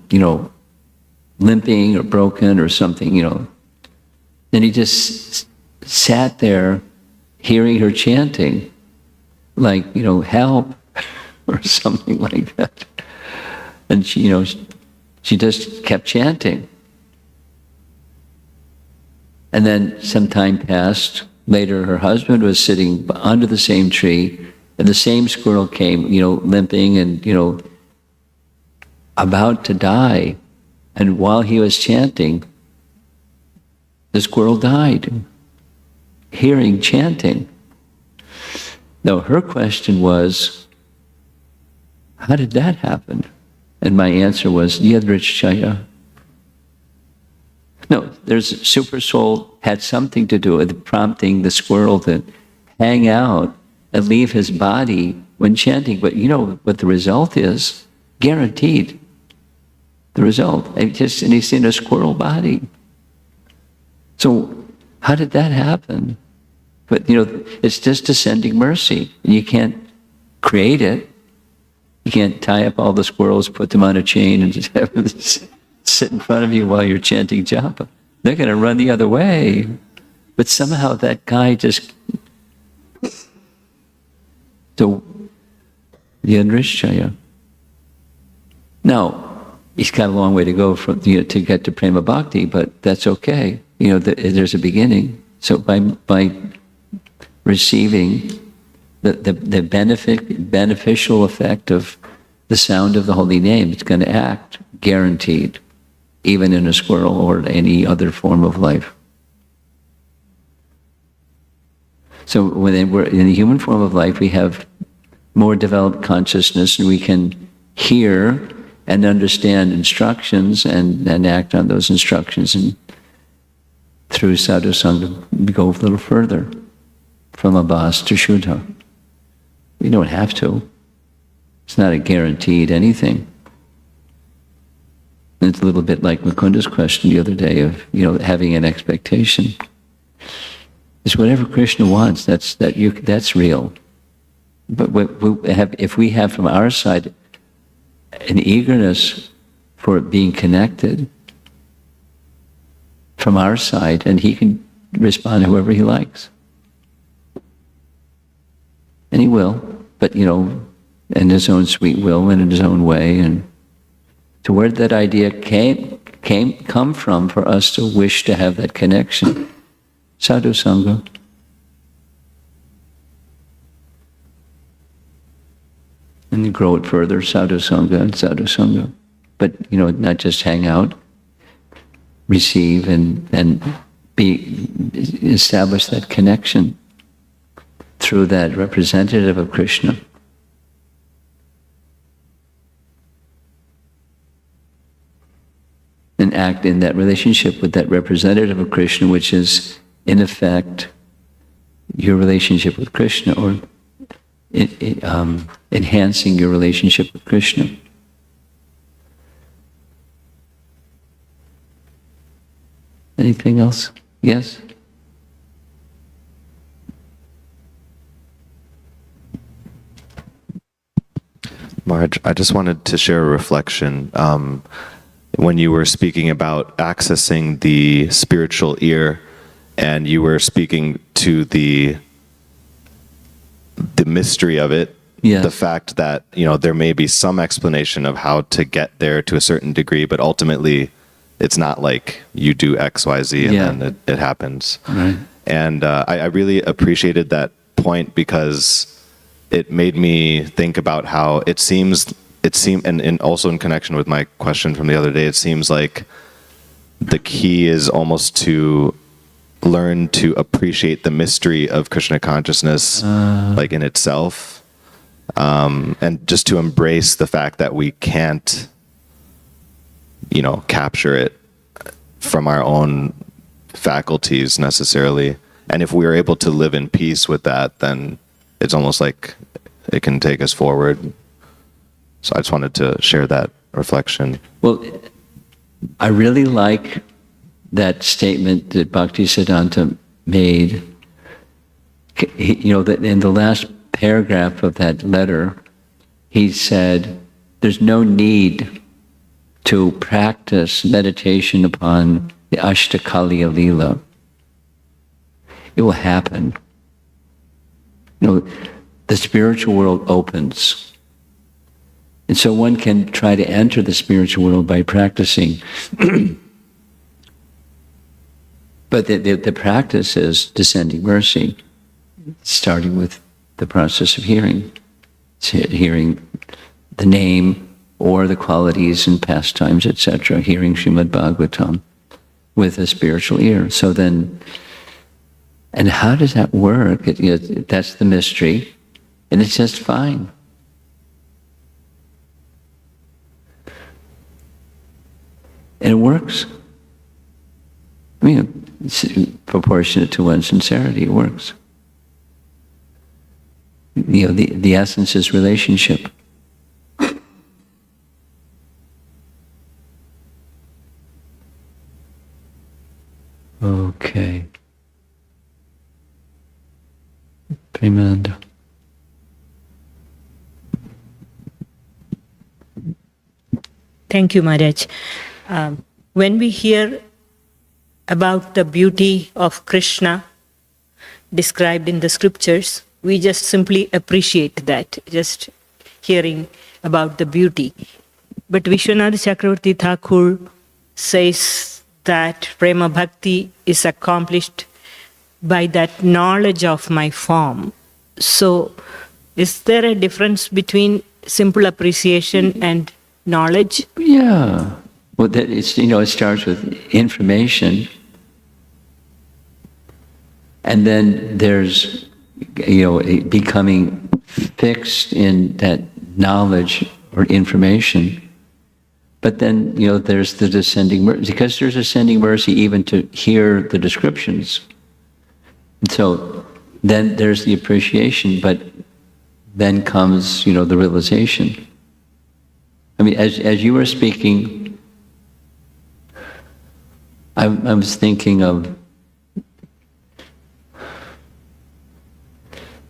limping or broken or something, Then he just sat there hearing her chanting, like, help, or something like that. And she just kept chanting. And then some time passed. Later, her husband was sitting under the same tree, and the same squirrel came, limping and, about to die. And while he was chanting, the squirrel died. hearing chanting. No, her question was, how did that happen? And my answer was, Yadrishchaya. No, there's super soul had something to do with prompting the squirrel to hang out and leave his body when chanting. But you know what the result is? Guaranteed. The result. And he's in a squirrel body. So how did that happen? But you know, it's just descending mercy. And you can't create it. You can't tie up all the squirrels, put them on a chain, and just have them sit in front of you while you're chanting japa. They're going to run the other way. But somehow that guy just... So, Yadrishchaya. Now, he's got a long way to go from, to get to prema bhakti, but that's okay. You know, there's a beginning. So by receiving the beneficial effect of the sound of the holy name, it's going to act, guaranteed, even in a squirrel or any other form of life. So when we're in the human form of life, we have more developed consciousness, and we can hear and understand instructions and act on those instructions, and through sadhu sangha go a little further from abhas to shuddha. We don't have to. It's not a guaranteed anything. And it's a little bit like Mukunda's question the other day of, you know, having an expectation. It's whatever Krishna wants. That's real. But if we have from our side an eagerness for being connected from our side, and he can respond to whoever he likes. And he will, but you know, in his own sweet will and in his own way. And to where that idea come from for us to wish to have that connection? Sadhu Sangha. And you grow it further, Sadhu Sangha and Sadhu Sangha. But, you know, not just hang out, receive and establish that connection through that representative of Krishna. And act in that relationship with that representative of Krishna, which is, in effect, your relationship with Krishna, or enhancing your relationship with Krishna. Anything else? Yes? Maharaj, I just wanted to share a reflection. When you were speaking about accessing the spiritual ear, and you were speaking to the mystery of it, yes. The fact that, you know, there may be some explanation of how to get there to a certain degree, but ultimately it's not like you do X, Y, Z, and then it happens. Right. And I really appreciated that point, because it made me think about how it seemed, and also in connection with my question from the other day, it seems like the key is almost to learn to appreciate the mystery of Krishna consciousness, like in itself, and just to embrace the fact that we can't, you know, capture it from our own faculties necessarily. And if we are able to live in peace with that, then it's almost like it can take us forward. So I just wanted to share that reflection. Well, I really like that statement that Bhaktisiddhanta made. You know, that in the last paragraph of that letter, he said, there's no need to practice meditation upon the Ashtakaliya Leela. It will happen. You know, the spiritual world opens. And so one can try to enter the spiritual world by practicing. But the practice is descending mercy, starting with the process of hearing. Hearing the name or the qualities and pastimes, etc., hearing Srimad Bhagavatam with a spiritual ear. So then, And how does that work? That's the mystery, and it's just fine. And it works. I mean, it's proportionate to one's sincerity, it works. The essence is relationship. Okay. Premananda. Thank you, Maharaj. When we hear about the beauty of Krishna described in the scriptures, we just simply appreciate that, just hearing about the beauty. But Vishwanath Chakravarti Thakur says that Prema Bhakti is accomplished by that knowledge of my form. So, is there a difference between simple appreciation and knowledge? Yeah. Well, it's, it starts with information, and then there's, becoming fixed in that knowledge or information. But then, there's the descending mercy, because there's ascending mercy even to hear the descriptions. And so then there's the appreciation, but then comes, the realization. I mean, as you were speaking, I was thinking of,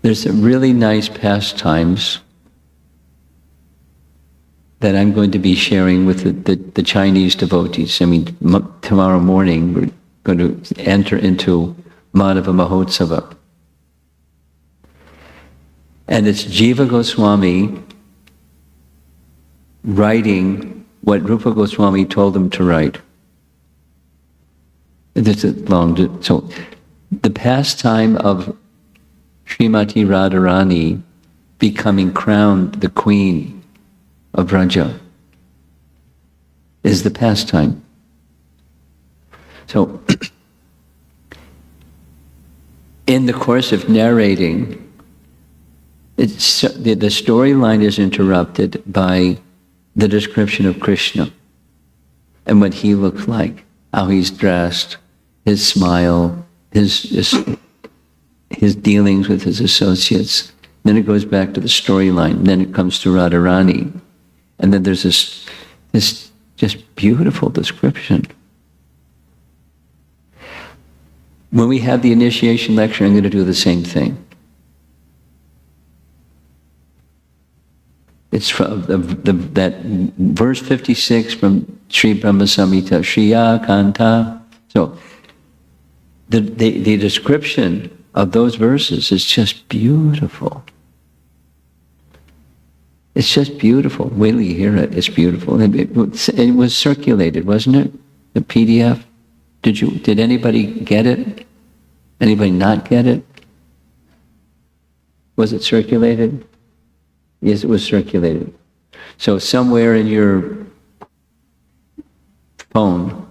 there's a really nice pastimes that I'm going to be sharing with the Chinese devotees. I mean, tomorrow morning we're going to enter into Madhava Mahotsava. And it's Jiva Goswami writing what Rupa Goswami told him to write. It's a long, so the pastime of Srimati Radharani becoming crowned the queen of Raja is the pastime. So, in the course of narrating, the storyline is interrupted by the description of Krishna and what he looked like, how he's dressed, his smile, his dealings with his associates. Then it goes back to the storyline. Then it comes to Radharani. And then there's this just beautiful description. When we have the initiation lecture, I'm going to do the same thing. It's from that verse 56 from Sri Brahma Samhita, Shriya Kanta. So the description of those verses is just beautiful. It's just beautiful. Wait till you hear it. It's beautiful. It was circulated, wasn't it? The PDF. Did anybody get it? Anybody not get it? Was it circulated? Yes, it was circulated. So somewhere in your phone,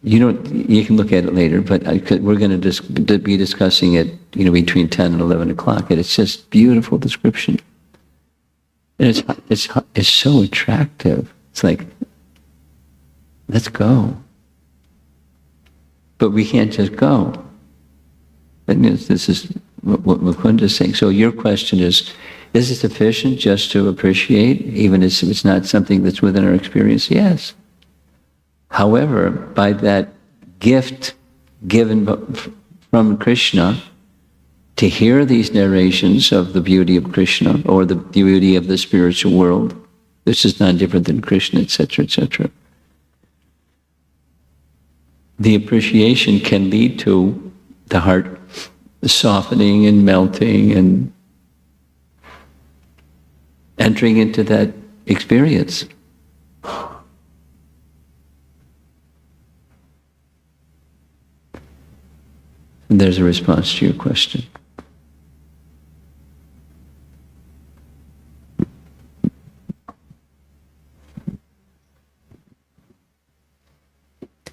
you can look at it later, but we're going to be discussing it, between 10 and 11 o'clock, and it's just beautiful description. And it's so attractive. It's like, let's go. But we can't just go. And this is what Mukunda is saying. So your question is it sufficient just to appreciate, even if it's not something that's within our experience? Yes. However, by that gift given from Krishna, to hear these narrations of the beauty of Krishna or the beauty of the spiritual world, this is not different than Krishna, etc., etc. The appreciation can lead to the heart softening and melting and entering into that experience. And there's a response to your question.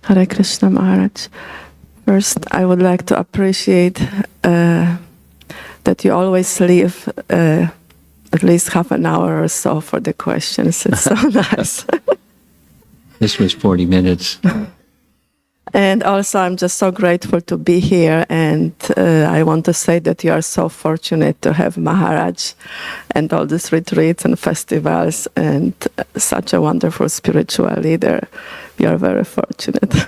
Hare Krishna Maharaj. First, I would like to appreciate that you always leave at least half an hour or so for the questions. It's so nice. This was 40 minutes. And also, I'm just so grateful to be here. And I want to say that you are so fortunate to have Maharaj and all these retreats and festivals and such a wonderful spiritual leader. You are very fortunate.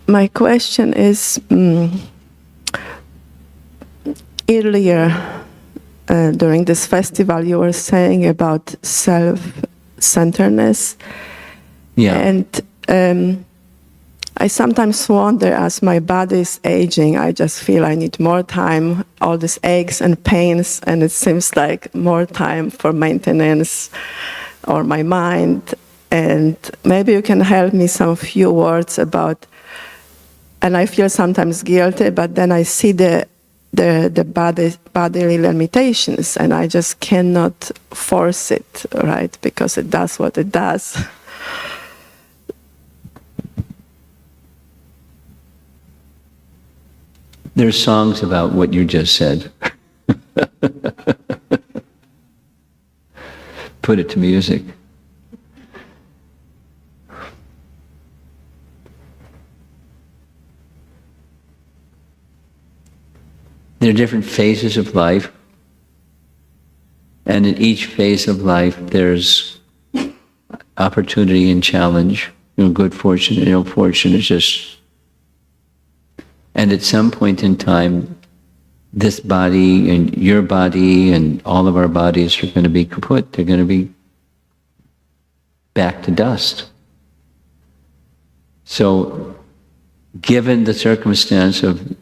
My question is, earlier during this festival, you were saying about self-centeredness. Yeah. And I sometimes wonder, as my body is aging, I just feel I need more time, all these aches and pains, and it seems like more time for maintenance or my mind. And maybe you can help me some few words about, and I feel sometimes guilty, but then I see the bodily limitations, and I just cannot force it, right? Because it does what it does. There's songs about what you just said. Put it to music. There are different phases of life, and in each phase of life there's opportunity and challenge, good fortune and ill fortune. It's just, and at some point in time, this body and your body and all of our bodies are going to be kaput. They're going to be back to dust. So, given the circumstance of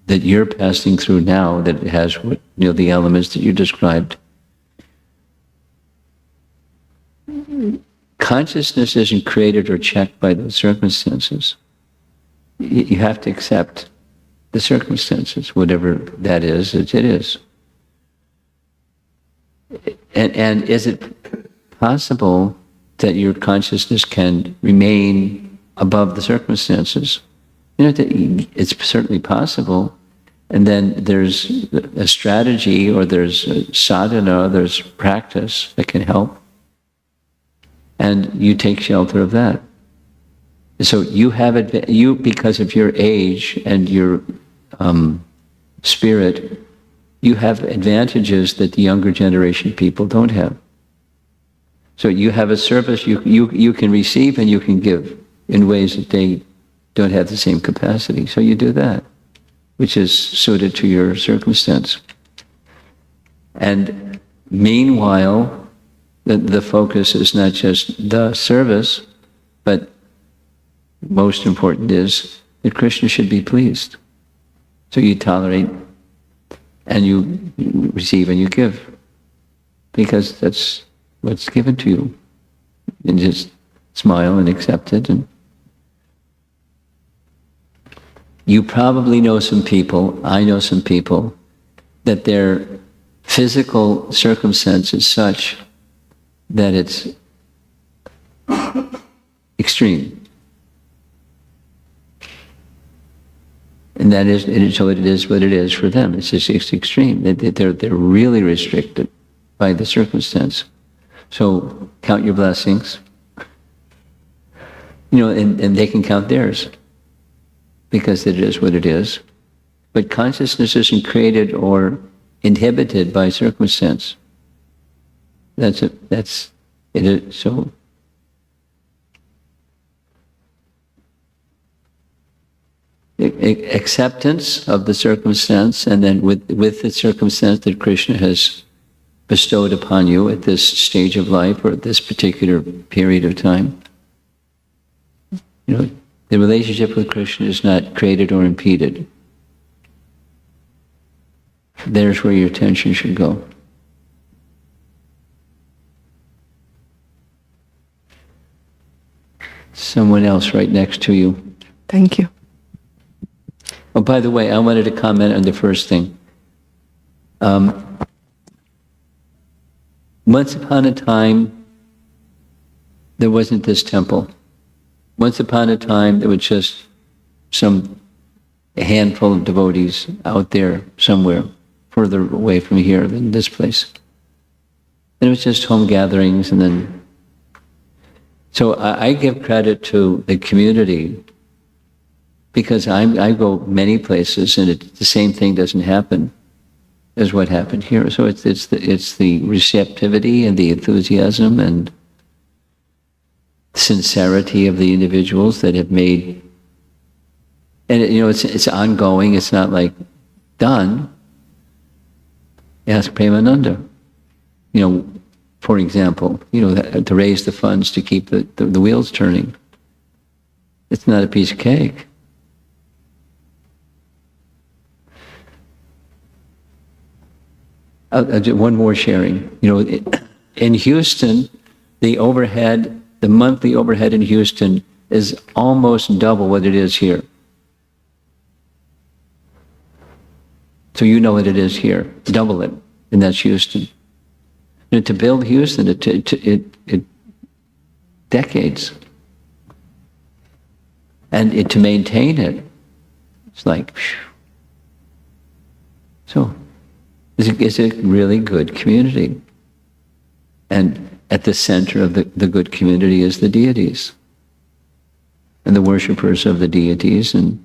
that you're passing through now, that it has what, the elements that you described, consciousness isn't created or checked by those circumstances. You have to accept the circumstances, whatever that is, it is. And is it possible that your consciousness can remain above the circumstances? It's certainly possible. And then there's a strategy, or there's a sadhana, there's practice that can help. And you take shelter of that. So you have because of your age and your spirit, you have advantages that the younger generation people don't have. So you have a service you can receive and you can give in ways that they don't have the same capacity. So you do that, which is suited to your circumstance. And meanwhile, the focus is not just the service, but most important is that Krishna should be pleased. So you tolerate and you receive and you give, because that's what's given to you. And just smile and accept it. And you probably know some people, I know some people, that their physical circumstance is such that it's extreme. And that is, so it is what it is for them. It's just extreme. They're really restricted by the circumstance. So count your blessings. And they can count theirs, because it is what it is. But consciousness isn't created or inhibited by circumstance. That's it. So acceptance of the circumstance, and then with the circumstance that Krishna has bestowed upon you at this stage of life or at this particular period of time. The relationship with Krishna is not created or impeded. There's where your attention should go. Someone else right next to you. Thank you. Oh, by the way, I wanted to comment on the first thing. Once upon a time, there wasn't this temple. Once upon a time, there was just a handful of devotees out there somewhere further away from here than this place. And it was just home gatherings, and then... So I give credit to the community, because I go many places and the same thing doesn't happen as what happened here. So it's the receptivity and the enthusiasm and sincerity of the individuals that have made, and it's ongoing. It's not like done. Ask Premananda, for example, to raise the funds to keep the wheels turning. It's not a piece of cake. I'll do one more sharing. In Houston, the monthly overhead in Houston is almost double what it is here. So you know what it is here, double it, and that's Houston. And to build Houston, it decades. And to maintain it, it's like, phew. So, it's a really good community. And at the center of the good community is the deities and the worshipers of the deities. And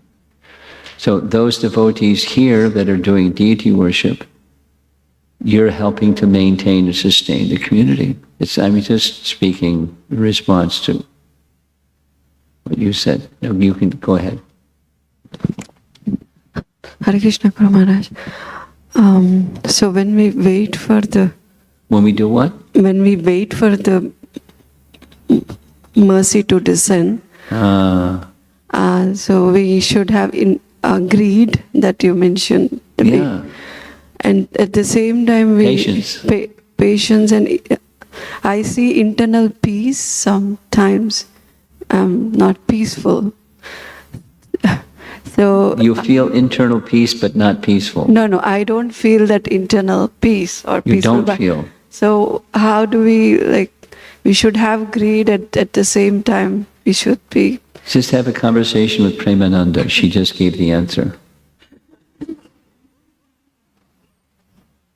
so those devotees here that are doing deity worship, you're helping to maintain and sustain the community. I'm just speaking in response to what you said. You can go ahead. Hare Krishna, Guru Maharaj. So when we wait for the... When we do what? When we wait for the mercy to descend, so we should have greed that you mentioned today. Yeah. And at the same time, Patience. Patience, and I see internal peace sometimes. Not peaceful. So You feel internal peace, but not peaceful. No, I don't feel that internal peace or peaceful. You don't feel. So how do we, we should have greed at the same time we should be... Just have a conversation with Premananda. She just gave the answer.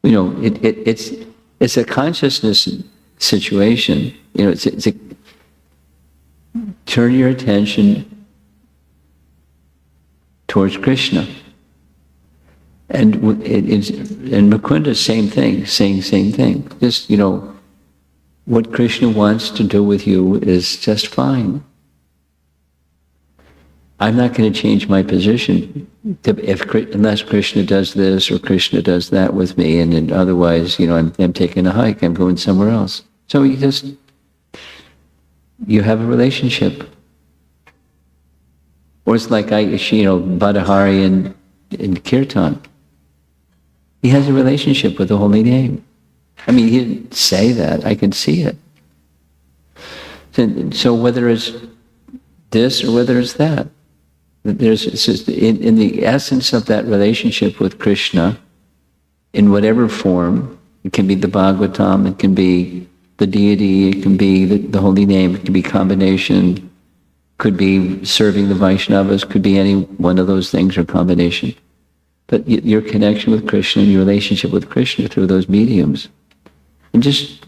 It's a consciousness situation. Turn your attention towards Krishna. And Mukunda, same thing, saying same thing. Just, what Krishna wants to do with you is just fine. I'm not going to change my position unless Krishna does this or Krishna does that with me, and then otherwise, I'm taking a hike, I'm going somewhere else. So you have a relationship. Or it's like Bhattahari in Kirtan. He has a relationship with the holy name. I mean, he didn't say that, I can see it. So whether it's this or whether it's that, it's just in the essence of that relationship with Krishna, in whatever form, it can be the Bhagavatam, it can be the deity, it can be the holy name, it can be combination, could be serving the Vaishnavas, could be any one of those things or combination. But your connection with Krishna and your relationship with Krishna through those mediums, and just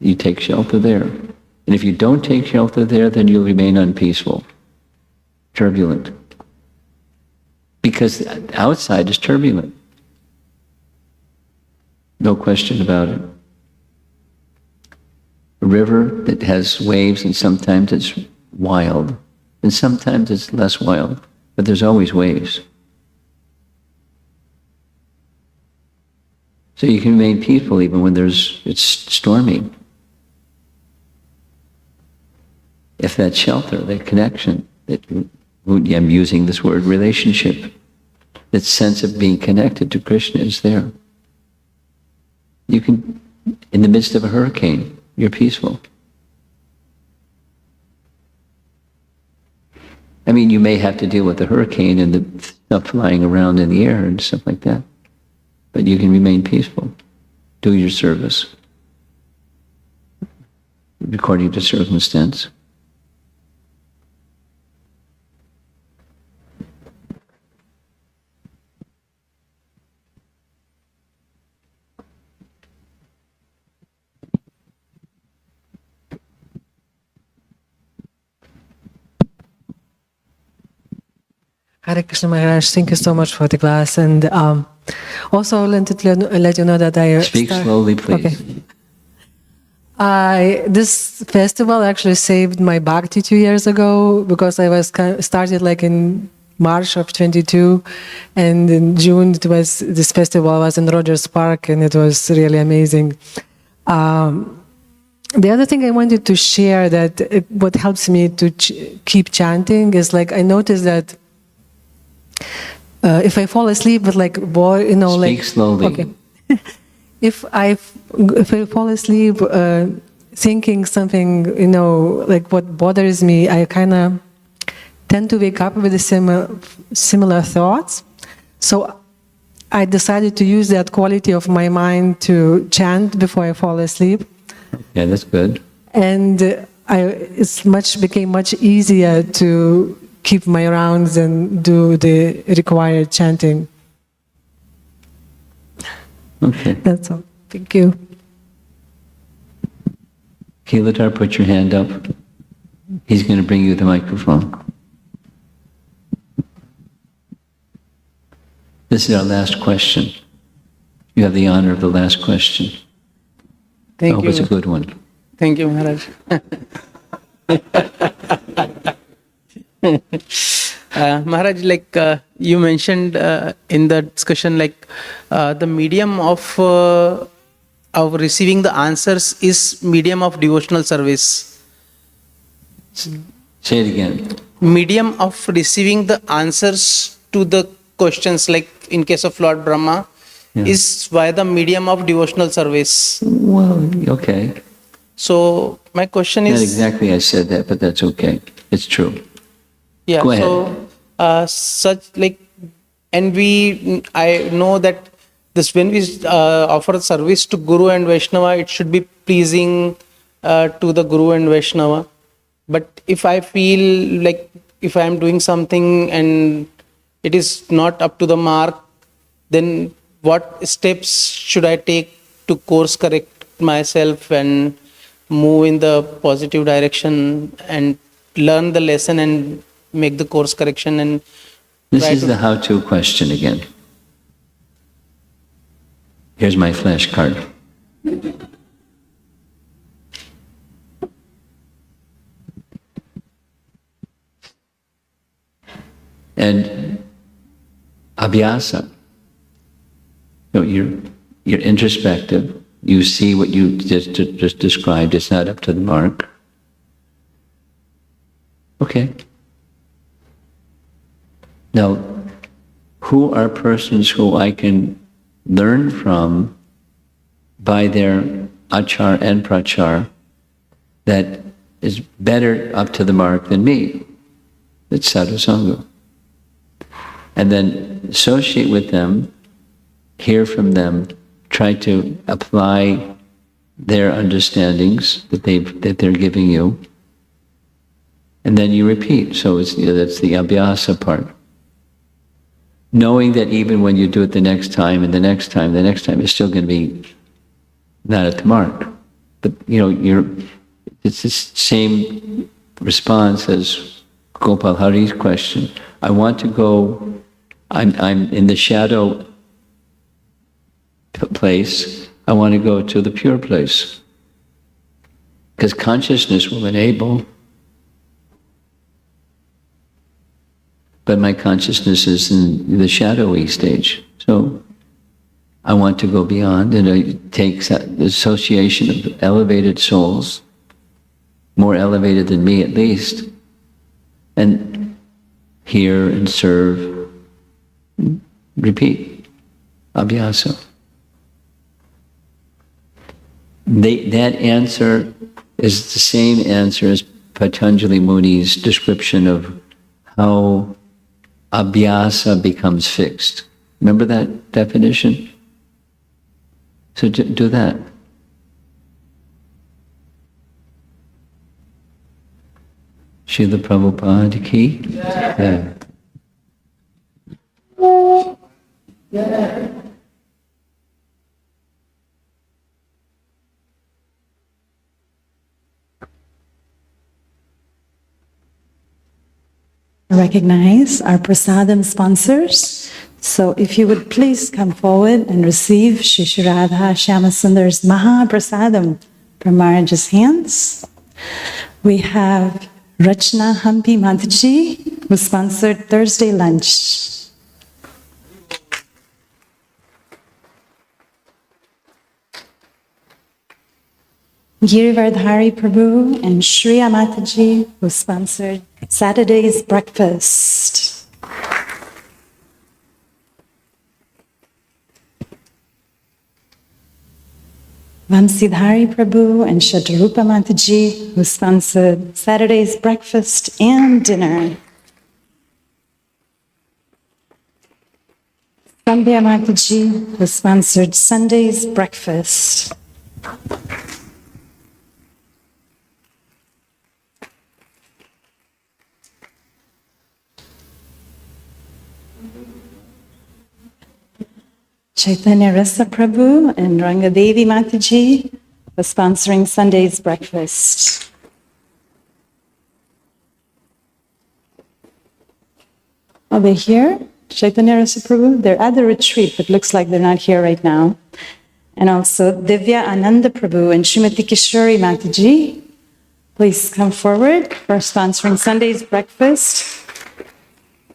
you take shelter there. And if you don't take shelter there, then you'll remain unpeaceful, turbulent. Because outside is turbulent. No question about it. A river that has waves, and sometimes it's wild, and sometimes it's less wild, but there's always waves. So you can remain peaceful even when it's stormy. If that shelter, that connection, I'm using this word relationship, that sense of being connected to Krishna is there. You can, in the midst of a hurricane, you're peaceful. I mean, you may have to deal with the hurricane and the stuff flying around in the air and stuff like that. but you can remain peaceful. Do your service according to circumstance. Hare Krishna Maharaj, thank you so much for the class. And also, I wanted to let you know that I Speak slowly, please. Okay. This festival actually saved my bhakti 2 years ago because I was started like in March of 22, and in June this festival was in Rogers Park, and it was really amazing. The other thing I wanted to share that what helps me to keep chanting is like I noticed that if I fall asleep with like Speak slowly. Okay. If I fall asleep thinking something, like what bothers me, I kind of tend to wake up with the similar thoughts. So I decided to use that quality of my mind to chant before I fall asleep. Yeah, that's good. And became much easier to keep my rounds and do the required chanting. Okay. That's all. Thank you. Kilatar, put your hand up. He's going to bring you the microphone. This is our last question. You have the honor of the last question. Thank I hope you. it's a good one. Thank you, Maharaj. Maharaj, like you mentioned in the discussion, like the medium of receiving the answers is medium of devotional service. Say it again. Medium of receiving the answers to the questions, like in case of Lord Brahma, is via the medium of devotional service. Well, okay. So my question Not is... exactly I said that, but that's okay. It's true. Yeah, Go ahead. so such like, and I know that this when we offer service to Guru and Vaishnava, it should be pleasing to the Guru and Vaishnava. But if I feel like if I am doing something and it is not up to the mark, then what steps should I take to course correct myself and move in the positive direction and learn the lesson and make the course correction? And This is the how-to question again. Here's my flashcard. And abhyasa, you're introspective. You see what you just described. It's not up to the mark. Okay. Now, who are persons who I can learn from by their achar and prachar that is better up to the mark than me? It's sadhu sangha. And then associate with them, hear from them, try to apply their understandings that they're giving you, and then you repeat. So that's the abhyasa part. Knowing that even when you do it the next time and the next time, it's still going to be not at the mark. But it's the same response as Gopal Hari's question. I want to go. I'm in the shadow place. I want to go to the pure place, because consciousness will enable. But my consciousness is in the shadowy stage. So I want to go beyond, and it takes the association of elevated souls, more elevated than me at least, and hear and serve, repeat, abhyasa. That answer is the same answer as Patanjali Muni's description of how abhyasa becomes fixed. Remember that definition? So do that. Srila Prabhupada ki. Yeah. Recognize our prasadam sponsors. So if you would please come forward and receive Shri Radha Syamasundar's Maha Prasadam from Maharaj's hands. We have Rachna Hampi Mataji, who sponsored Thursday lunch. Girivardhari Prabhu and Shriya Mataji, who sponsored Saturday's breakfast. Vamsidhari Prabhu and Shatarupa Mataji, who sponsored Saturday's breakfast and dinner. Sandhya Mataji, who sponsored Sunday's breakfast. Chaitanya Rasa Prabhu and Rangadevi Mataji for sponsoring Sunday's breakfast. Are they here? Chaitanya Rasa Prabhu? They're at the retreat, but looks like they're not here right now. And also Divya Ananda Prabhu and Srimati Kishori Mataji. Please come forward for sponsoring Sunday's breakfast.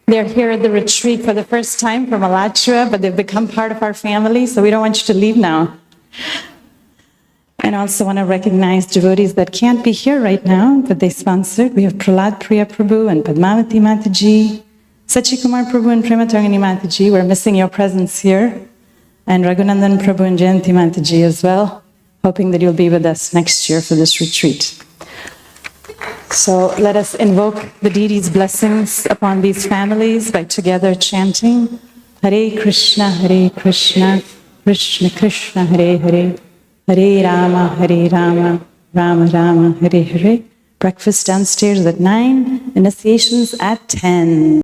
They're here at the retreat for the first time from Alachua, but they've become part of our family, so we don't want you to leave now. And also want to recognize devotees that can't be here right now, but they sponsored. We have Prahlad Priya Prabhu and Padmavati Mataji, Sachikumar Prabhu and Prematarani Mataji. We're missing your presence here. And Raghunandan Prabhu and Jayanti Mataji as well, hoping that you'll be with us next year for this retreat. So let us invoke the deity's blessings upon these families by together chanting Hare Krishna, Krishna Krishna, Hare Hare, Hare Rama, Rama Rama, Hare Hare. Breakfast downstairs at 9, initiations at 10.